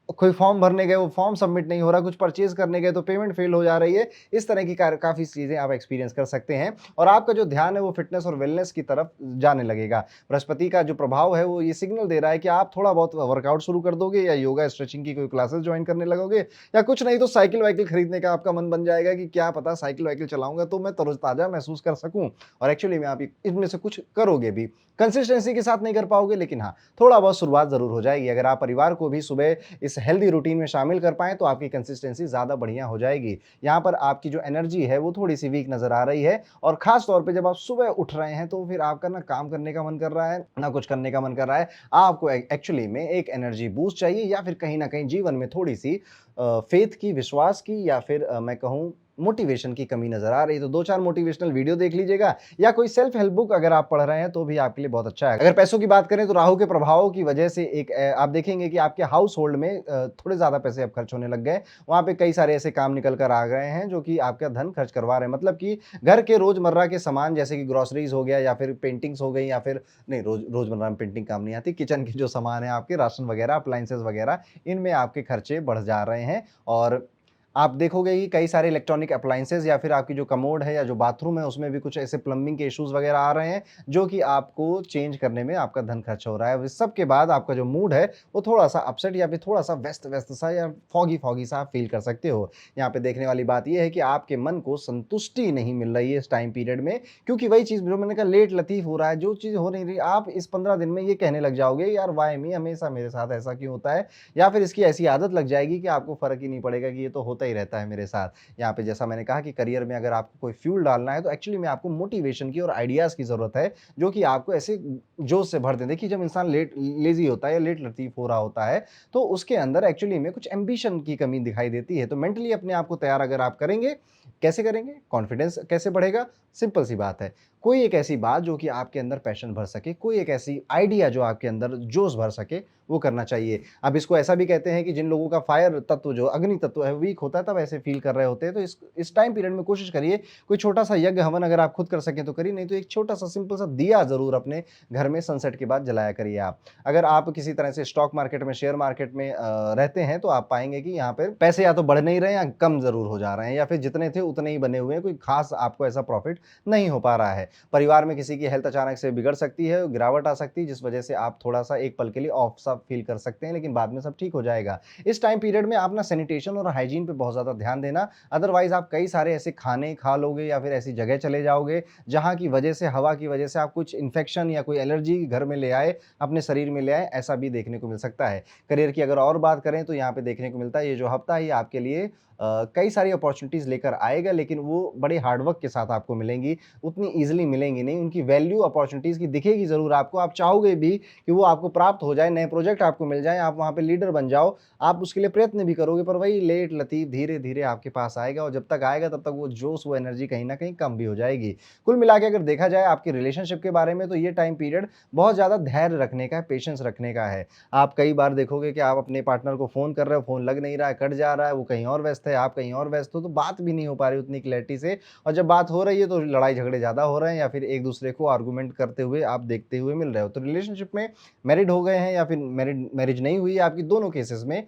कोई फॉर्म भरने गए वो फॉर्म सबमिट नहीं हो रहा, कुछ परचेज करने गए तो पेमेंट फेल हो जा रही है। इस तरह की काफ़ी चीज़ें आप एक्सपीरियंस कर सकते हैं और आपका जो ध्यान है वो फिटनेस और वेलनेस की तरफ जाने लगेगा। बृहस्पति का जो प्रभाव है वो ये सिग्नल दे रहा है कि आप थोड़ा बहुत वर्कआउट शुरू कर दोगे या योगा स्ट्रेचिंग की कोई क्लासेस ज्वाइन करने लगोगे या कुछ नहीं तो साइकिल वाइकिल खरीदने का आपका मन बन जाएगा कि क्या पता साइकिल वाइकिल चलाऊंगा तो मैं तरोताज़ा महसूस कर सकूं और एक्चुअली में आप इनमें से कुछ करोगे भी। कंसिस्टेंसी के साथ नहीं कर पाओगे, लेकिन हाँ, थोड़ा बहुत शुरुआत ज़रूर हो जाएगी। अगर आप परिवार को भी सुबह इस हेल्दी रूटीन में शामिल कर पाएँ तो आपकी कंसिस्टेंसी ज़्यादा बढ़िया हो जाएगी। यहाँ पर आपकी जो एनर्जी है वो थोड़ी-सी वीक नज़र आ रही है और ख़ास तौर पे जब आप सुबह उठ रहे हैं तो फिर आपका ना काम करने का मन कर रहा है, ना कुछ करने का मन कर रहा है। आपको एक्चुअली में एक एनर्जी बूस्ट चाहिए या फिर कहीं न कहीं जीवन में थोड़ी-सी फ़ेथ की, विश्वास की या फिर मैं कहूँ मोटिवेशन की कमी नज़र आ रही है। तो 2-4 मोटिवेशनल वीडियो देख लीजिएगा या कोई सेल्फ हेल्प बुक अगर आप पढ़ रहे हैं तो भी आपके लिए बहुत अच्छा है। अगर पैसों की बात करें तो राहु के प्रभावों की वजह से आप देखेंगे कि आपके हाउस होल्ड में थोड़े ज़्यादा पैसे अब खर्च होने लग गए। वहाँ पे कई सारे ऐसे काम निकल कर आ गए हैं जो कि आपका धन खर्च करवा रहे हैं। मतलब कि घर के रोज़मर्रा के सामान जैसे कि ग्रोसरीज़ हो गया या फिर पेंटिंग्स हो गई या फिर नहीं रोज़मर्रा में पेंटिंग काम नहीं आती। किचन के जो सामान है आपके राशन वगैरह, अप्लायंसेस वगैरह इनमें आपके खर्चे बढ़ जा रहे हैं और आप देखोगे कि कई सारे इलेक्ट्रॉनिक अप्लायंसेस या फिर आपकी जो कमोड है या जो बाथरूम है उसमें भी कुछ ऐसे प्लम्बिंग के इश्यूज़ वगैरह आ रहे हैं, जो कि आपको चेंज करने में आपका धन खर्च हो रहा है। इस सब के बाद आपका जो मूड है वो थोड़ा-सा अपसेट या फिर थोड़ा-सा व्यस्त-व्यस्त सा या फ़ॉगी-फ़ॉगी सा आप फ़ील कर सकते हो। यहाँ पे देखने वाली बात ये है कि आपके मन को संतुष्टि नहीं मिल रही है इस टाइम पीरियड में, क्योंकि वही चीज़ जो मैंने कहा लेट लतीफ़ हो रहा है, जो चीज़ हो नहीं रही, आप इस 15 दिन में ये कहने लग जाओगे, यार व्हाय मी, हमेशा मेरे साथ ऐसा क्यों होता है? या फिर इसकी ऐसी आदत लग जाएगी कि आपको फ़र्क ही नहीं पड़ेगा कि ये तो होता ही रहता है मेरे साथ। यहाँ पे जैसा मैंने कहा कि करियर में अगर आपको कोई फ्यूल डालना है तो एक्चुअली में आपको मोटिवेशन की और आइडियाज़ की ज़रूरत है, जो कि आपको ऐसे जोश से भर दें। देखिए जब इंसान लेज़ी होता है या लेट लतीफ़ हो रहा होता है, तो उसके अंदर एक्चुअली में कुछ एम्बिशन की कमी दिखाई देती है। तो मेंटली अपने आप को तैयार अगर आप करेंगे, कैसे करेंगे? कॉन्फिडेंस कैसे बढ़ेगा? सिंपल सी बात है। कोई एक ऐसी बात जो कि आपके अंदर पैशन भर सके, कोई एक ऐसी आइडिया जो आपके अंदर जोश भर सके, वो करना चाहिए। अब इसको ऐसा भी कहते हैं कि जिन लोगों का फायर तत्व जो अग्नि तत्व है वीक होता है तब ऐसे फील कर रहे होते हैं। तो इस टाइम पीरियड में कोशिश करिए कोई छोटा-सा यज्ञ हवन अगर आप खुद कर सकें तो करिए, नहीं तो एक छोटा-सा सिंपल सा दिया ज़रूर अपने घर में सनसेट के बाद जलाया करिए आप। अगर आप किसी तरह से स्टॉक मार्केट में, शेयर मार्केट में रहते हैं तो आप पाएँगे कि यहाँ पे पैसे या तो बढ़ नहीं रहे हैं या कम ज़रूर हो जा रहे हैं या फिर जितने थे उतने ही बने हुए हैं, कोई ख़ास आपको ऐसा प्रॉफ़िट नहीं हो पा रहा है। परिवार में किसी की हेल्थ अचानक से बिगड़ सकती है, गिरावट आ सकती है जिस वजह से आप थोड़ा-सा एक पल के लिए ऑफ सा फील कर सकते हैं, लेकिन बाद में सब ठीक हो जाएगा। इस टाइम पीरियड में आप ना सैनिटेशन और हाइजीन पे बहुत ज़्यादा ध्यान देना, अदरवाइज़ आप कई सारे ऐसे खाने खा लोगे या फिर ऐसी जगह चले जाओगे, जहाँ की वजह से, हवा की वजह से आप कुछ इन्फेक्शन या कोई एलर्जी घर में ले आए, अपने शरीर में ले आए, ऐसा भी देखने को मिल सकता है। करियर की अगर और बात करें तो यहाँ पे देखने को मिलता है ये जो हफ्ता है ये आपके लिए कई सारी अपॉर्चुनिटीज़ लेकर आएगा, लेकिन वो बड़े हार्ड वर्क के साथ आपको मिलेंगी, उतनी ईज़िली मिलेंगी नहीं। उनकी वैल्यू अपॉर्चुनिटीज़ की दिखेगी ज़रूर आपको, आप चाहोगे भी कि वो आपको प्राप्त हो जाए, नए प्रोजेक्ट आपको मिल जाएँ, आप वहाँ पे लीडर बन जाओ, आप उसके लिए प्रयत्न भी करोगे, पर वही लेट लतीफ़ धीरे-धीरे आपके पास आएगा और जब तक आएगा तब तक वो जोश, वो एनर्जी कहीं न कहीं कम भी हो जाएगी। कुल मिला के अगर देखा जाए आपके रिलेशनशिप के बारे में तो ये टाइम पीरियड बहुत ज़्यादा धैर्य रखने का है, पेशेंस रखने का है। आप कई बार देखोगे कि आप अपने पार्टनर को फ़ोन कर रहे हो, फ़ोन लग नहीं रहा है, कट जा रहा है, वो कहीं और व्यस्त है, आप कहीं और व्यस्त हो, तो बात भी नहीं हो पा रही उतनी क्लैरिटी से और जब बात हो रही है तो लड़ाई झगड़े ज़्यादा हो रहे हैं या फिर एक-दूसरे को आर्गुमेंट करते हुए आप देखते हुए मिल रहे हो। तो रिलेशनशिप में मैरिड हो गए हैं या फिर मैरिज नहीं हुई है आपकी, दोनों केसेस में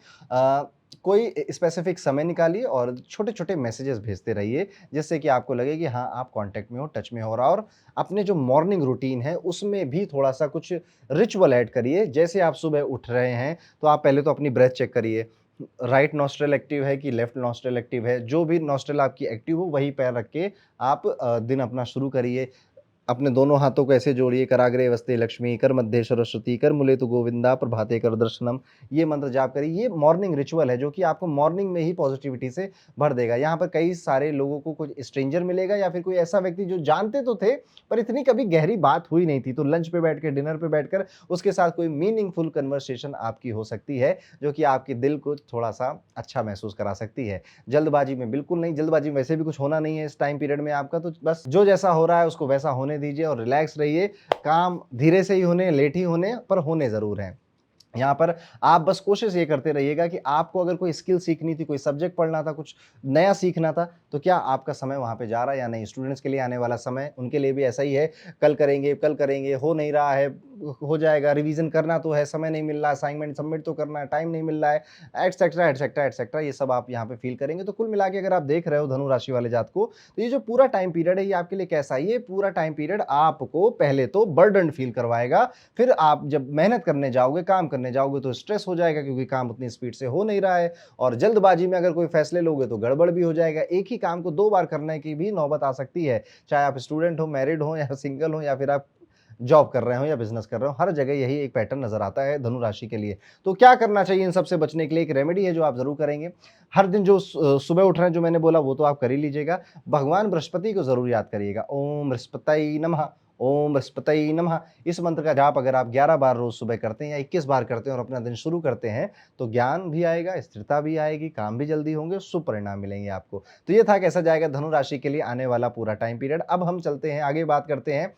कोई स्पेसिफिक समय निकालिए और छोटे-छोटे मैसेजेस भेजते रहिए, जिससे कि आपको लगे कि हाँ, आप कॉन्टैक्ट में हो, टच में हो और अपने जो मॉर्निंग रूटीन है, उसमें भी थोड़ा-सा कुछ रिचुअल ऐड करिए। जैसे आप सुबह उठ रहे हैं, तो आप पहले तो अपनी ब्रेथ चेक करिए। राइट नॉस्ट्रिल एक्टिव है कि लेफ्ट नॉस्ट्रिल एक्टिव है, जो भी नॉस्ट्रिल आपकी एक्टिव हो, वही पैर रख के आप दिन अपना शुरू करिए। अपने दोनों हाथों को ऐसे जोड़िए, कराग्रे वस्ते लक्ष्मी, कर मध्ये सरस्वती, कर मूले तु गोविंदा, प्रभाते कर दर्शनम। ये मंत्र जाप करिए। ये मॉर्निंग रिचुअल है जो कि आपको मॉर्निंग में ही पॉजिटिविटी से भर देगा। यहाँ पर कई सारे लोगों को कुछ स्ट्रेंजर मिलेगा या फिर कोई ऐसा व्यक्ति जो जानते तो थे, पर इतनी कभी गहरी बात हुई नहीं थी। तो लंच पे बैठ के, डिनर पे बैठकर उसके साथ कोई मीनिंगफुल कन्वर्सेशन आपकी हो सकती है, जो कि आपके दिल को थोड़ा-सा अच्छा महसूस करा सकती है। जल्दबाजी में बिल्कुल नहीं, जल्दबाजी में वैसे भी कुछ होना नहीं है इस टाइम पीरियड में आपका, तो बस जो जैसा हो रहा है उसको वैसा होने दीजिए और रिलैक्स रहिए। काम धीरे से ही होने, लेट ही होने, पर होने ज़रूर हैं। यहाँ पर आप बस कोशिश ये करते रहिएगा कि आपको अगर कोई स्किल सीखनी थी, कोई सब्जेक्ट पढ़ना था, कुछ नया सीखना था, तो क्या आपका समय वहाँ पे जा रहा है या नहीं? स्टूडेंट्स के लिए आने वाला समय, उनके लिए भी ऐसा ही है, कल करेंगे, हो नहीं रहा है, हो जाएगा, रिवीज़न करना तो है, समय नहीं मिल रहा है, असाइनमेंट सबमिट तो करना है, टाइम नहीं मिल रहा है, एटसेट्रा, एटसेट्रा, एटसेट्रा, ये सब आप यहाँ पे फ़ील करेंगे। तो कुल मिला के अगर आप देख रहे हो धनु राशि वाले जातक को, तो ये जो पूरा टाइम पीरियड है, ये आपके लिए कैसा है? ये पूरा टाइम पीरियड आपको पहले तो बर्डन्ड फ़ील करवाएगा, फिर आप जब मेहनत करने जाओगे, काम करने जाओगे तो स्ट्रेस हो जाएगा क्योंकि काम उतनी स्पीड से हो नहीं रहा है और जल्दबाजी में अगर कोई फैसले लोगे तो गड़बड़ भी हो जाएगा। एक ही काम को 2 बार करने की भी नौबत आ सकती है, चाहे आप स्टूडेंट हो, मैरिड हो या सिंगल हो या फिर आप जॉब कर रहे हो या बिजनेस कर रहे हो, हर जगह यही एक पैटर्न नजर आता है धनु राशि के लिए। तो क्या करना चाहिए इन सब से बचने के लिए? एक रेमेडी है जो आप जरूर करेंगे। हर दिन जो सुबह उठ रहे हैं, जो मैंने बोला वो तो आप कर ही लीजिएगा। भगवान बृहस्पति को जरूर याद करिएगा। ओम बृहस्पति नमः, ओम बृहस्पति नमः। इस मंत्र का जाप अगर आप 11 बार रोज सुबह करते हैं या 21 बार करते हैं और अपना दिन शुरू करते हैं, तो ज्ञान भी आएगा, स्थिरता भी आएगी, काम भी जल्दी होंगे, शुभ परिणाम मिलेंगे आपको। तो ये था कैसा जाएगा धनु राशि के लिए आने वाला पूरा टाइम पीरियड। अब हम चलते हैं आगे, बात करते हैं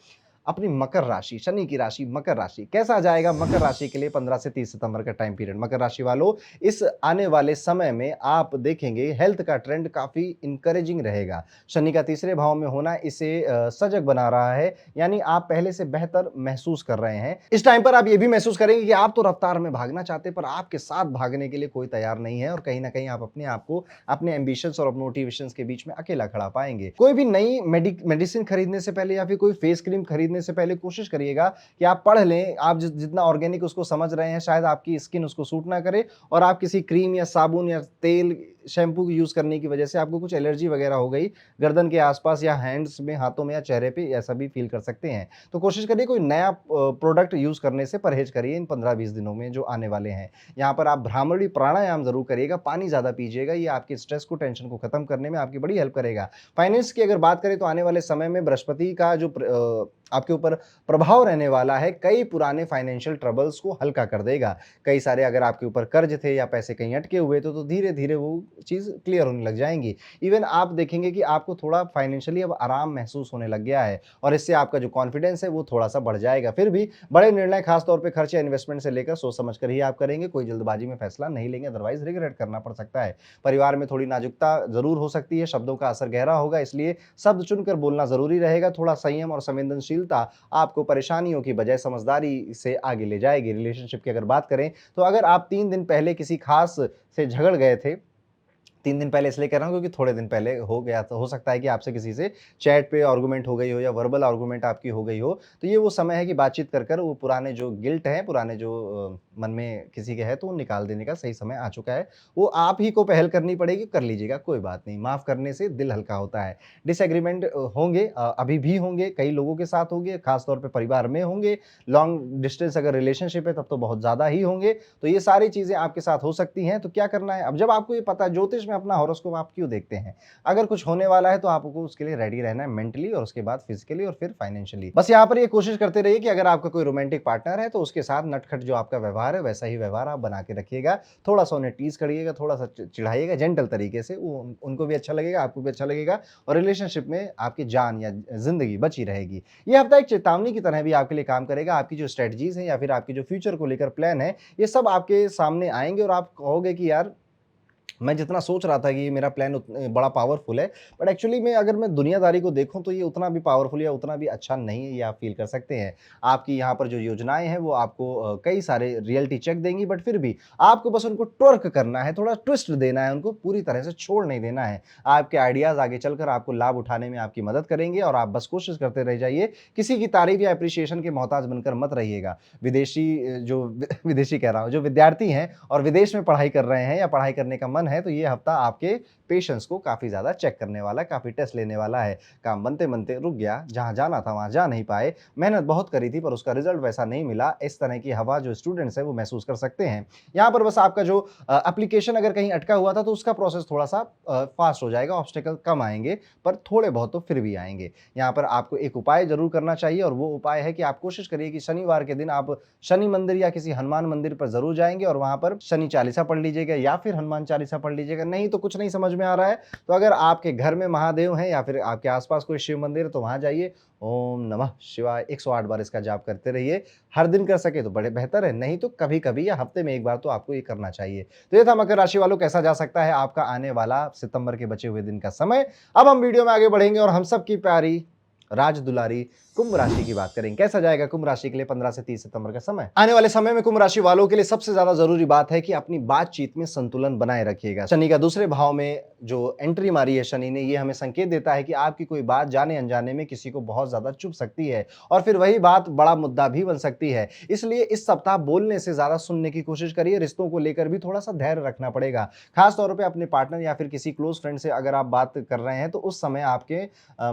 अपनी मकर राशि, शनि की राशि मकर राशि। कैसा जाएगा मकर राशि के लिए 15 से 30 सितंबर का टाइम पीरियड? मकर राशि वालों, इस आने वाले समय में आप देखेंगे हेल्थ का ट्रेंड काफी इंकरेजिंग रहेगा। शनि का तीसरे भाव में होना इसे सजग बना रहा है, यानी आप पहले से बेहतर महसूस कर रहे हैं। इस टाइम पर आप ये भी महसूस करेंगे कि आप तो रफ्तार में भागना चाहते हैं, पर आपके साथ भागने के लिए कोई तैयार नहीं है, और कहीं ना कहीं आप अपने आप को अपने एम्बिशंस और मोटिवेशंस के बीच में अकेला खड़ा पाएंगे। कोई भी नई मेडिसिन खरीदने से पहले या फिर कोई फेस क्रीम खरीदने से पहले कोशिश करिएगा कि आप पढ़ लें। आप जितना ऑर्गेनिक उसको समझ रहे हैं, शायद आपकी स्किन उसको सूट ना करे और आप किसी क्रीम या साबुन या तेल शैम्पू यूज करने की वजह से आपको कुछ एलर्जी वगैरह हो गई गर्दन के आसपास या हैंड्स में, हाथों में या चेहरे पे, ऐसा भी फील कर सकते हैं। तो कोशिश करिए कोई नया प्रोडक्ट यूज करने से परहेज करिए इन 15-20 दिनों में जो आने वाले हैं। यहाँ पर आप भ्रामरी प्राणायाम जरूर करिएगा, पानी ज्यादा पीजिएगा, ये आपके स्ट्रेस को, टेंशन को खत्म करने में आपकी बड़ी हेल्प करेगा। फाइनेंस की अगर बात करें तो आने वाले समय में बृहस्पति का जो आपके ऊपर प्रभाव रहने वाला है, कई पुराने फाइनेंशियल ट्रबल्स को हल्का कर देगा। कई सारे अगर आपके ऊपर कर्ज थे या पैसे कहीं अटके हुए थे, तो धीरे धीरे वो चीज क्लियर होने लग जाएंगी। इवन आप देखेंगे कि आपको थोड़ा फाइनेंशियली अब आराम महसूस होने लग गया है, और इससे आपका जो कॉन्फिडेंस है वो थोड़ा सा बढ़ जाएगा। फिर भी बड़े निर्णय, खासतौर पर खर्च या इन्वेस्टमेंट से लेकर सोच समझ कर ही आप करेंगे, कोई जल्दबाजी में फैसला नहीं लेंगे, अदरवाइज रिग्रेट करना पड़ सकता है। परिवार में थोड़ी नाजुकता जरूर हो सकती है, शब्दों का असर गहरा होगा, इसलिए शब्द चुनकर बोलना जरूरी रहेगा। थोड़ा संयम और संवेदनशीलता आपको परेशानियों की बजाय समझदारी से आगे ले जाएगी। रिलेशनशिप की अगर बात करें तो अगर आप 3 दिन पहले किसी खास से झगड़ गए थे, 3 दिन पहले इसलिए कह रहा हूँ क्योंकि थोड़े दिन पहले हो गया, तो हो सकता है कि आपसे किसी से चैट पे आर्गुमेंट हो गई हो या वर्बल आर्गुमेंट आपकी हो गई हो, तो ये वो समय है कि बातचीत कर वो पुराने जो गिल्ट है, पुराने जो मन में किसी के है, तो वो निकाल देने का सही समय आ चुका है। वो आप ही को पहल करनी पड़ेगी, कर लीजिएगा, कोई बात नहीं। माफ करने से दिल हल्का होता है। डिसएग्रीमेंट होंगे, अभी भी होंगे, कई लोगों के साथ होंगे, खासतौर पर परिवार में होंगे। लॉन्ग डिस्टेंस अगर रिलेशनशिप है तब तो बहुत ज्यादा ही होंगे। तो ये सारी चीजें आपके साथ हो सकती हैं। तो क्या करना है अब, जब आपको ये पता, ज्योतिष में अपना हॉरोस्कोप आप क्यों देखते हैं? अगर कुछ होने वाला है तो आपको उसके लिए रेडी रहना है, मेंटली और उसके बाद फिजिकली और फिर फाइनेंशियली। बस यहाँ पर ये कोशिश करते रहिए कि अगर आपका कोई रोमांटिक पार्टनर है तो उसके साथ नटखट जो आपका व्यवहार है वैसा ही व्यवहार आप बना के रखिएगा। थोड़ा सा उन्हें टीज करिएगा, थोड़ा सा चिढ़ाइएगा जेंटल तरीके से, वो उनको भी अच्छा लगेगा, आपको भी अच्छा लगेगा, और रिलेशनशिप में आपकी जान या जिंदगी बची रहेगी। ये हफ्ता एक चेतावनी की तरह भी आपके लिए काम करेगा। आपकी जो स्ट्रेटजीज है या फिर आपकी जो फ्यूचर को लेकर प्लान है, ये सब आपके सामने आएंगे और आप कहोगे कि यार, मैं जितना सोच रहा था कि ये मेरा प्लान बड़ा पावरफुल है, बट एक्चुअली में अगर मैं दुनियादारी को देखूं तो ये उतना भी पावरफुल या उतना भी अच्छा नहीं है, ये आप फील कर सकते हैं। आपकी यहाँ पर जो योजनाएं हैं वो आपको कई सारे रियलिटी चेक देंगी, बट फिर भी आपको बस उनको ट्वर्क करना है, थोड़ा ट्विस्ट देना है, उनको पूरी तरह से छोड़ नहीं देना है। आपके आइडियाज आगे चलकर आपको लाभ उठाने में आपकी मदद करेंगे, और आप बस कोशिश करते रह जाइए, किसी की तारीफ या अप्रिसिएशन के मोहताज बनकर मत रहिएगा। विदेशी कह रहा हूँ, जो विद्यार्थी हैं और विदेश में पढ़ाई कर रहे हैं या पढ़ाई करने का मन है, तो ये हफ्ता आपके पेशेंस को काफी ज्यादा चेक करने वाला है, काफी टेस्ट लेने वाला है। काम बनते बनते रुक गया, जहां जाना था वहां जा नहीं पाए, मेहनत बहुत करी थी पर उसका रिजल्ट वैसा नहीं मिला, इस तरह की हवा जो स्टूडेंट्स है वो महसूस कर सकते हैं। यहाँ पर बस आपका जो एप्लीकेशन अगर कहीं अटका हुआ था तो उसका प्रोसेस थोड़ा सा फास्ट हो जाएगा, ऑब्स्टेकल कम आएंगे, पर थोड़े बहुत तो फिर भी आएंगे। यहाँ पर आपको एक उपाय जरूर करना चाहिए, और वो उपाय है कि आप कोशिश करिए कि शनिवार के दिन आप शनि मंदिर या किसी हनुमान मंदिर पर जरूर जाएंगे, और वहां पर शनि चालीसा पढ़ लीजिएगा या फिर हनुमान चालीसा पढ़ लीजिएगा। नहीं तो कुछ नहीं समझ में आ रहा है तो अगर आपके घर में महादेव हैं या फिर आपके आसपास कोई शिव मंदिर है तो वहां जाइए, ओम नमः शिवाय 108 बार इसका जाप करते रहिए। हर दिन कर सके तो बड़े बेहतर है, नहीं तो कभी कभी या हफ्ते में एक बार तो आपको ये करना चाहिए। तो ये था मकर राशि वालों, कैसा जा सकता है आपका आने वाला सितंबर के बचे हुए दिन का समय। अब हम वीडियो में आगे बढ़ेंगे और हम सब की प्यारी राज दुलारी कुंभ राशि की बात करेंगे। कैसा जाएगा कुंभ राशि के लिए 15 से 30 सितंबर का समय? आने वाले समय में कुंभ राशि वालों के लिए सबसे ज्यादा जरूरी बात है कि अपनी बातचीत में संतुलन बनाए रखिएगा। शनि का दूसरे भाव में जो एंट्री मारी है शनि ने, ये हमें संकेत देता है कि आपकी कोई बात जाने अनजाने में किसी को बहुत ज्यादा चुभ सकती है, और फिर वही बात बड़ा मुद्दा भी बन सकती है। इसलिए इस सप्ताह बोलने से ज्यादा सुनने की कोशिश करिए। रिश्तों को लेकर भी थोड़ा सा धैर्य रखना पड़ेगा, खासतौर पर अपने पार्टनर या फिर किसी क्लोज फ्रेंड से अगर आप बात कर रहे हैं तो उस समय आपके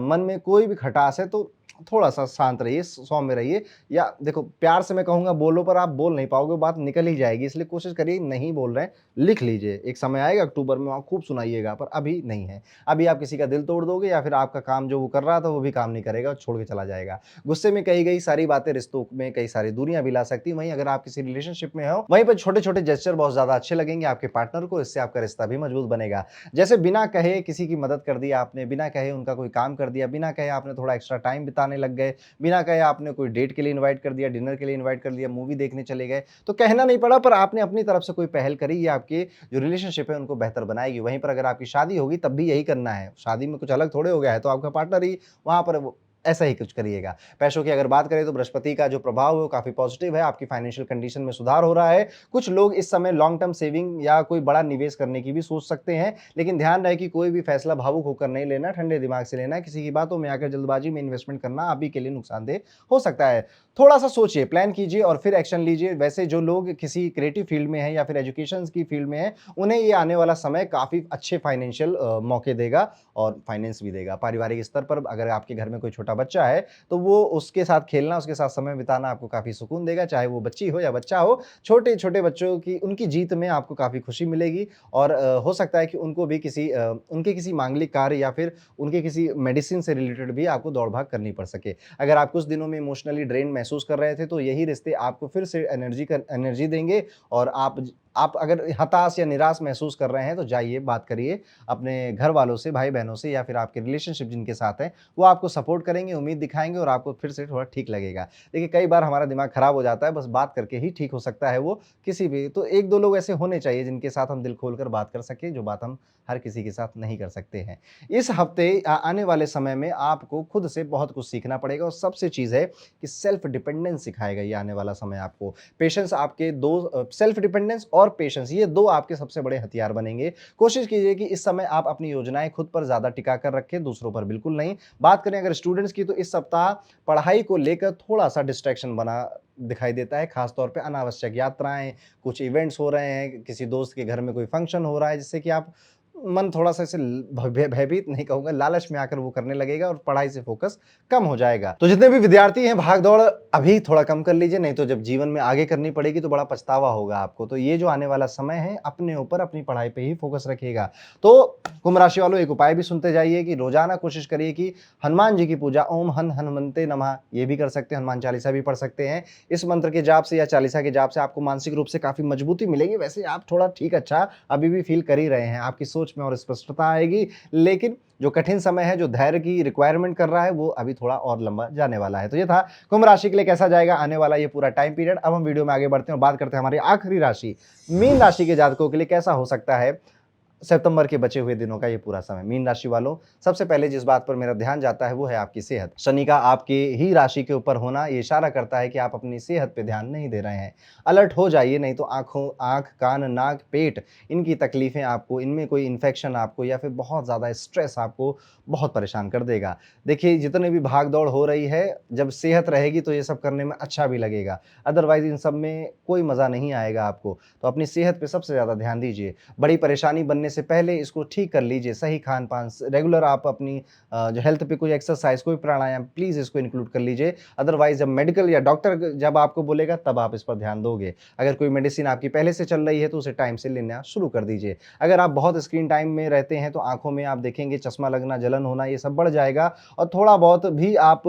मन में कोई भी खटास है तो थोड़ा सा शांत रहिए, सौम्य रहिए, या देखो प्यार से मैं कहूँगा बोलो, पर आप बोल नहीं पाओगे, बात निकल ही जाएगी, इसलिए कोशिश करिए नहीं बोल रहे हैं, लिख लीजिए। एक समय आएगा अक्टूबर में, वहाँ खूब सुनाइएगा, पर अभी नहीं है। अभी आप किसी का दिल तोड़ दोगे या फिर आपका काम जो वो कर रहा था वो भी काम नहीं करेगा, छोड़ के चला जाएगा। गुस्से में कही गई सारी बातें रिश्तों में कई सारी दूरियां भी ला सकती हैं। वहीं अगर आप किसी रिलेशनशिप में हो, वहीं पर छोटे-छोटे जेस्चर बहुत ज़्यादा अच्छे लगेंगे आपके पार्टनर को, इससे आपका रिश्ता भी मजबूत बनेगा। जैसे बिना कहे किसी की मदद कर दी आपने, बिना कहे उनका कोई काम कर दिया, बिना कहे आपने थोड़ा एक्स्ट्रा टाइम बिताने लग गए, बिना कहे आपने कोई डेट के लिए इनवाइट कर दिया, डिनर के लिए इनवाइट कर दिया, मूवी देखने चले गए, तो कहना नहीं पड़ा, पर आपने अपनी तरफ से कोई पहल करी, ये आपके जो रिलेशनशिप है उनको बेहतर बनाएगी। वहीं पर अगर आपकी शादी होगी तब भी यही करना है। शादी में कुछ अलग थोड़े हो गया है, तो आपका पार्टनर ही वहाँ पर वो ऐसा ही कुछ करिएगा। पैसों की अगर बात करें तो बृहस्पति का जो प्रभाव है वो काफ़ी पॉजिटिव है, आपकी फाइनेंशियल कंडीशन में सुधार हो रहा है। कुछ लोग इस समय लॉन्ग टर्म सेविंग या कोई बड़ा निवेश करने की भी सोच सकते हैं, लेकिन ध्यान रहे कि कोई भी फैसला भावुक होकर नहीं लेना, ठंडे दिमाग से लेना है। किसी की बातों में आकर जल्दबाजी में इन्वेस्टमेंट करना आप ही के लिए नुकसानदेह हो सकता है। थोड़ा-सा सोचिए, प्लान कीजिए और फिर एक्शन लीजिए। वैसे जो लोग किसी क्रिएटिव फील्ड में हैं या फिर एजुकेशन की फील्ड में हैं, उन्हें ये आने वाला समय काफ़ी अच्छे फाइनेंशियल मौके देगा और फाइनेंस भी देगा। पारिवारिक स्तर पर अगर आपके घर में कोई छोटा बच्चा है, तो वो उसके साथ खेलना, उसके साथ समय बिताना आपको काफ़ी सुकून देगा, चाहे वो बच्ची हो या बच्चा हो। छोटे-छोटे बच्चों की उनकी जीत में आपको काफ़ी खुशी मिलेगी और हो सकता है कि उनको भी उनके किसी मांगलिक कार्य या फिर उनके किसी मेडिसिन से रिलेटेड भी आपको दौड़-भाग करनी पड़ सके। अगर आप कुछ दिनों में इमोशनली ड्रेन महसूस कर रहे थे, तो यही रिश्ते आपको फिर से एनर्जी देंगे और आप अगर हताश या निराश महसूस कर रहे हैं, तो जाइए बात करिए अपने घर वालों से, भाई-बहनों से या फिर आपके रिलेशनशिप जिनके साथ हैं, वो आपको सपोर्ट करेंगे, उम्मीद दिखाएँगे और आपको फिर से थोड़ा ठीक लगेगा। देखिए, कई बार हमारा दिमाग खराब हो जाता है, बस बात करके ही ठीक हो सकता है वो किसी भी, तो 1-2 लोग ऐसे होने चाहिए जिनके साथ हम दिल खोलकर बात कर सकें, जो बात हम हर किसी के साथ नहीं कर सकते हैं। इस हफ्ते आने वाले समय में आपको खुद से बहुत कुछ सीखना पड़ेगा और सबसे चीज़ है कि सेल्फ डिपेंडेंस सिखाएगा ये आने वाला समय आपको। पेशेंस आपके सेल्फ डिपेंडेंस और पेशेंस, ये 2 आपके सबसे बड़े हथियार बनेंगे। कोशिश कीजिए कि इस समय आप अपनी योजनाएँ खुद पर ज़्यादा टिका कर रखें, दूसरों पर बिल्कुल नहीं। बात करें अगर स्टूडेंट्स की, तो इस सप्ताह पढ़ाई को लेकर थोड़ा-सा डिस्ट्रैक्शन बना दिखाई देता है, खास तौर पे अनावश्यक यात्राएँ, कुछ इवेंट्स हो रहे हैं, किसी दोस्त के घर में कोई फंक्शन हो रहा है, जिससे कि आप मन थोड़ा-सा ऐसे भयभीत नहीं कहूँगा, लालच में आकर वो करने लगेगा और पढ़ाई से फ़ोकस कम हो जाएगा। तो जितने भी विद्यार्थी हैं, भाग-दौड़ अभी थोड़ा कम कर लीजिए, नहीं तो जब जीवन में आगे करनी पड़ेगी तो बड़ा पछतावा होगा आपको। तो ये जो आने वाला समय है, अपने ऊपर, अपनी पढ़ाई पे ही फ़ोकस रखिएगा। तो कुंभ राशि वालों, एक उपाय भी सुनते जाइए कि रोज़ाना कोशिश करिए कि हनुमान जी की पूजा, ओम हन हनुमन्ते नमः, ये भी कर सकते हैं, हनुमान चालीसा भी पढ़ सकते हैं। इस मंत्र के जाप से या चालीसा के जाप से आपको मानसिक रूप से काफ़ी मजबूती मिलेगी। वैसे आप थोड़ा ठीक अच्छा अभी भी फ़ील कर ही रहे हैं, आपकी सोच में और स्पष्टता आएगी, लेकिन जो कठिन समय है, जो धैर्य की रिक्वायरमेंट कर रहा है, वो अभी थोड़ा और लंबा जाने वाला है। तो ये था कुंभ राशि के लिए कैसा जाएगा आने वाला ये पूरा टाइम पीरियड। अब हम वीडियो में आगे बढ़ते हैं और बात करते हैं हमारी आखिरी राशि, मीन राशि के जातकों के लिए कैसा हो सकता है सितंबर के बचे हुए दिनों का ये पूरा समय। मीन राशि वालों, सबसे पहले जिस बात पर मेरा ध्यान जाता है वो है आपकी सेहत। शनि का आपके ही राशि के ऊपर होना ये इशारा करता है कि आप अपनी सेहत पे ध्यान नहीं दे रहे हैं। अलर्ट हो जाइए, नहीं तो आँख, कान, नाक, पेट, इनकी तकलीफ़ें आपको, इनमें कोई इन्फेक्शन आपको या फिर बहुत ज़्यादा स्ट्रेस आपको बहुत परेशान कर देगा। देखिए, जितने भी भाग-दौड़ हो रही है, जब सेहत रहेगी तो ये सब करने में अच्छा भी लगेगा। अदरवाइज़ इन सब में कोई मज़ा नहीं आएगा आपको। तो अपनी सेहत पे सबसे ज़्यादा ध्यान दीजिए। बड़ी परेशानी बनने से पहले इसको ठीक कर लीजिए। सही खान-पान, रेगुलर आप अपनी जो हेल्थ पे कोई एक्सरसाइज़, कोई प्राणायाम, प्लीज़ इसको इंक्लूड कर लीजिए। अदरवाइज़ जब मेडिकल या डॉक्टर जब आपको बोलेगा तब आप इस पर ध्यान दोगे। अगर कोई मेडिसिन आपकी पहले से चल रही है तो उसे टाइम से लेना शुरू कर दीजिए। अगर आप बहुत स्क्रीन टाइम में रहते हैं तो आँखों में आप देखेंगे चश्मा लगना, जलन होना, ये सब बढ़ जाएगा और थोड़ा बहुत भी आप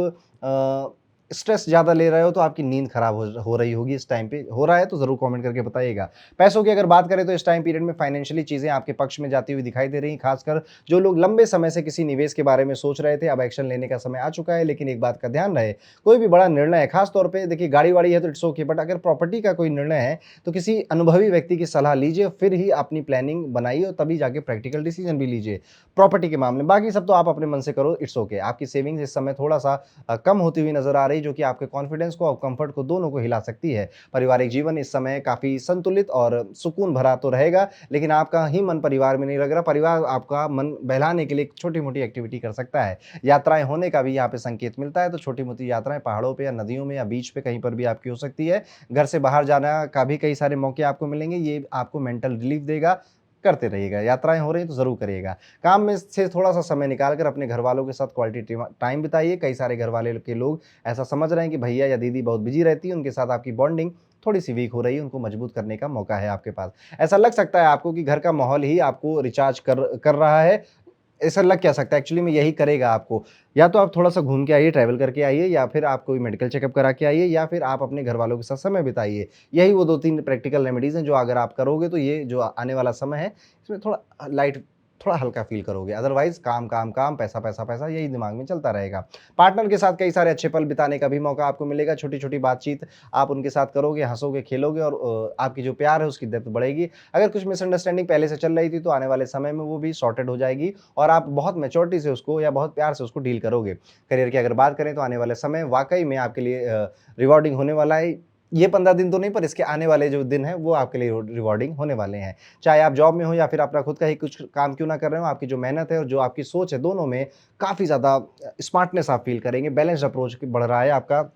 स्ट्रेस ज़्यादा ले रहे हो तो आपकी नींद खराब हो रही होगी इस टाइम पे। हो रहा है तो ज़रूर कमेंट करके बताइएगा। पैसों की अगर बात करें तो इस टाइम पीरियड में फाइनेंशियली चीज़ें आपके पक्ष में जाती हुई दिखाई दे रही हैं। खासकर जो लोग लंबे समय से किसी निवेश के बारे में सोच रहे थे, अब एक्शन लेने का समय आ चुका है। लेकिन एक बात का ध्यान रहे, कोई भी बड़ा निर्णय है, खास तौर पे देखिए गाड़ी-वाड़ी है तो इट्स ओके, बट अगर प्रॉपर्टी का कोई निर्णय है तो किसी अनुभवी व्यक्ति की सलाह लीजिए, फिर ही अपनी प्लानिंग बनाइए और तभी जाके प्रैक्टिकल डिसीजन भी लीजिए प्रॉपर्टी के मामले में। बाकी सब तो आप अपने मन से करो, इट्स ओके। आपकी सेविंग्स इस समय थोड़ा-सा कम होती हुई नज़र आ रही, जो कि आपके कॉन्फिडेंस को और कंफर्ट को दोनों को हिला सकती है। पारिवारिक जीवन इस समय काफ़ी संतुलित और सुकून भरा तो रहेगा, लेकिन आपका ही मन परिवार में नहीं लग रहा। परिवार आपका मन बहलाने के लिए एक छोटी-मोटी एक्टिविटी कर सकता है। यात्राएँ होने का भी यहाँ पे संकेत मिलता है, तो छोटी-मोटी यात्राएँ पहाड़ों पे या नदियों में या बीच पे कहीं पर भी आपकी हो सकती है। घर से बाहर जाना का भी कई सारे मौके आपको मिलेंगे, ये आपको मेंटल रिलीफ देगा। करते रहिएगा। यात्राएं हो रही हैं तो ज़रूर करिएगा। काम में से थोड़ा सा समय निकाल कर अपने घर वालों के साथ क्वालिटी टाइम बिताइए। कई सारे घर वाले के लोग ऐसा समझ रहे हैं कि भैया या दीदी बहुत बिजी रहती है, उनके साथ आपकी बॉन्डिंग थोड़ी सी वीक हो रही है, उनको मजबूत करने का मौका है आपके पास। ऐसा लग सकता है आपको कि घर का माहौल ही आपको रिचार्ज कर रहा है, ऐसा लग क्या सकता है, एक्चुअली में यही करेगा आपको। या तो आप थोड़ा-सा घूम के आइए, ट्रैवल करके आइए, या फिर आप कोई मेडिकल चेकअप करा के आइए, या फिर आप अपने घरवालों के साथ समय बिताइए। यही वो 2-3 प्रैक्टिकल रेमेडीज़ हैं जो अगर आप करोगे तो ये जो आने वाला समय है, इसमें थोड़ा लाइट, थोड़ा हल्का फ़ील करोगे। अदरवाइज़ काम, काम, काम, पैसा, पैसा, पैसा यही दिमाग में चलता रहेगा। पार्टनर के साथ कई सारे अच्छे पल बिताने का भी मौका आपको मिलेगा। छोटी-छोटी बातचीत आप उनके साथ करोगे, हँसोगे, खेलोगे और आपकी जो प्यार है उसकी डेप्थ बढ़ेगी। अगर कुछ मिसअंडरस्टैंडिंग पहले से चल रही थी तो आने वाले समय में वो भी सॉर्टेड हो जाएगी और आप बहुत मैच्योरिटी से उसको या बहुत प्यार से उसको डील करोगे। करियर की अगर बात करें तो आने वाले समय वाक़ई में आपके लिए रिवार्डिंग होने वाला है। ये 15 दिन तो नहीं, पर इसके आने वाले जो दिन हैं वो आपके लिए रिवार्डिंग होने वाले हैं। चाहे आप जॉब में हो या फिर अपना खुद का ही कुछ काम क्यों ना कर रहे हो, आपकी जो मेहनत है और जो आपकी सोच है, दोनों में काफ़ी ज़्यादा स्मार्टनेस आप फ़ील करेंगे। बैलेंस्ड अप्रोच बढ़ रहा है आपका,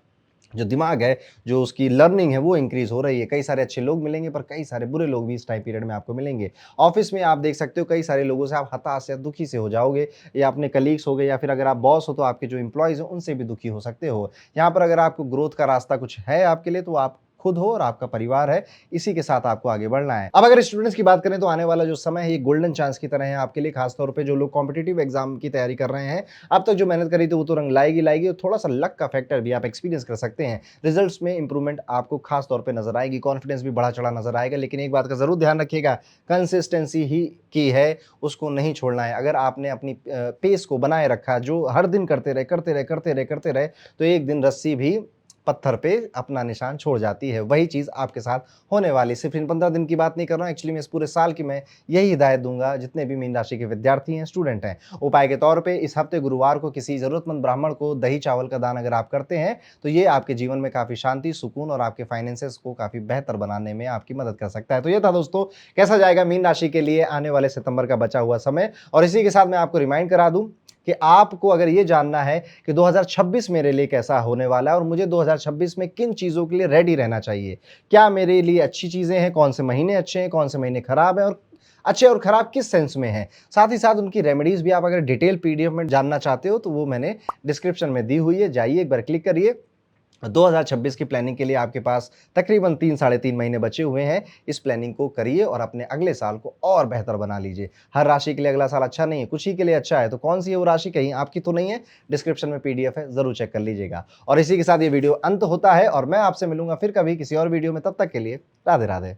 जो दिमाग है, जो उसकी लर्निंग है वो इंक्रीज़ हो रही है। कई सारे अच्छे लोग मिलेंगे, पर कई सारे बुरे लोग भी इस टाइम पीरियड में आपको मिलेंगे। ऑफ़िस में आप देख सकते हो कई सारे लोगों से आप हताश या दुखी से हो जाओगे, या अपने कलीग्स हो गए, या फिर अगर आप बॉस हो तो आपके जो एम्प्लॉइज़ हैं उनसे भी दुखी हो सकते हो। यहाँ पर अगर आपको ग्रोथ का रास्ता कुछ है आपके लिए, तो आप खुद हो और आपका परिवार है, इसी के साथ आपको आगे बढ़ना है। अब अगर स्टूडेंट्स की बात करें तो आने वाला जो समय है ये गोल्डन चांस की तरह है आपके लिए, खास तौर पे जो लोग कॉम्पिटिटिव एग्जाम की तैयारी कर रहे हैं। अब तक जो मेहनत करी थी वो तो रंग लाएगी लाएगी, और थोड़ा सा लक का फैक्टर भी आप एक्सपीरियंस कर सकते हैं। रिजल्ट्स में इंप्रूवमेंट आपको खास तौर पे नजर आएगी, कॉन्फिडेंस भी बढ़ा चढ़ा नजर आएगा, लेकिन एक बात का जरूर ध्यान रखिएगा, कंसिस्टेंसी ही की है, उसको नहीं छोड़ना है। अगर आपने अपनी पेस को बनाए रखा, जो हर दिन करते रहे करते रहे करते रहे करते रहे, तो एक दिन रस्सी भी पत्थर पे अपना निशान छोड़ जाती है। वही चीज़ आपके साथ होने वाली। सिर्फ़ इन 15 दिन की बात नहीं कर रहा हूँ, एक्चुअली मैं इस पूरे साल की मैं यही हिदायत दूँगा जितने भी मीन राशि के विद्यार्थी हैं, स्टूडेंट हैं। उपाय के तौर पे इस हफ्ते गुरुवार को किसी ज़रूरतमंद ब्राह्मण को दही-चावल का दान अगर आप करते हैं, तो ये आपके जीवन में काफ़ी शांति, सुकून और आपके फाइनेंसेस को काफ़ी बेहतर बनाने में आपकी मदद कर सकता है। तो ये था दोस्तों, कैसा जाएगा मीन राशि के लिए आने वाले सितंबर का बचा हुआ समय। और इसी के साथ मैं आपको रिमाइंड करा दूँ कि आपको अगर ये जानना है कि 2026 मेरे लिए कैसा होने वाला है और मुझे 2026 में किन चीज़ों के लिए रेडी रहना चाहिए, क्या मेरे लिए अच्छी चीज़ें हैं, कौन से महीने अच्छे हैं, कौन से महीने खराब हैं, और अच्छे और खराब किस सेंस में हैं, साथ ही साथ उनकी रेमेडीज़ भी आप अगर डिटेल पीडीएफ में जानना चाहते हो तो वो मैंने डिस्क्रिप्शन में दी हुई है, जाइए एक बार क्लिक करिए। 2026 की प्लानिंग के लिए आपके पास तकरीबन 3 साढ़े 3 महीने बचे हुए हैं। इस प्लानिंग को करिए और अपने अगले साल को और बेहतर बना लीजिए। हर राशि के लिए अगला साल अच्छा नहीं है, कुछ ही के लिए अच्छा है, तो कौन सी है वो राशि, कहीं आपकी तो नहीं है? डिस्क्रिप्शन में पीडीएफ है, ज़रूर चेक कर लीजिएगा। और इसी के साथ ये वीडियो अंत होता है और मैं आपसे मिलूँगा फिर कभी किसी और वीडियो में, तब तक के लिए राधे-राधे।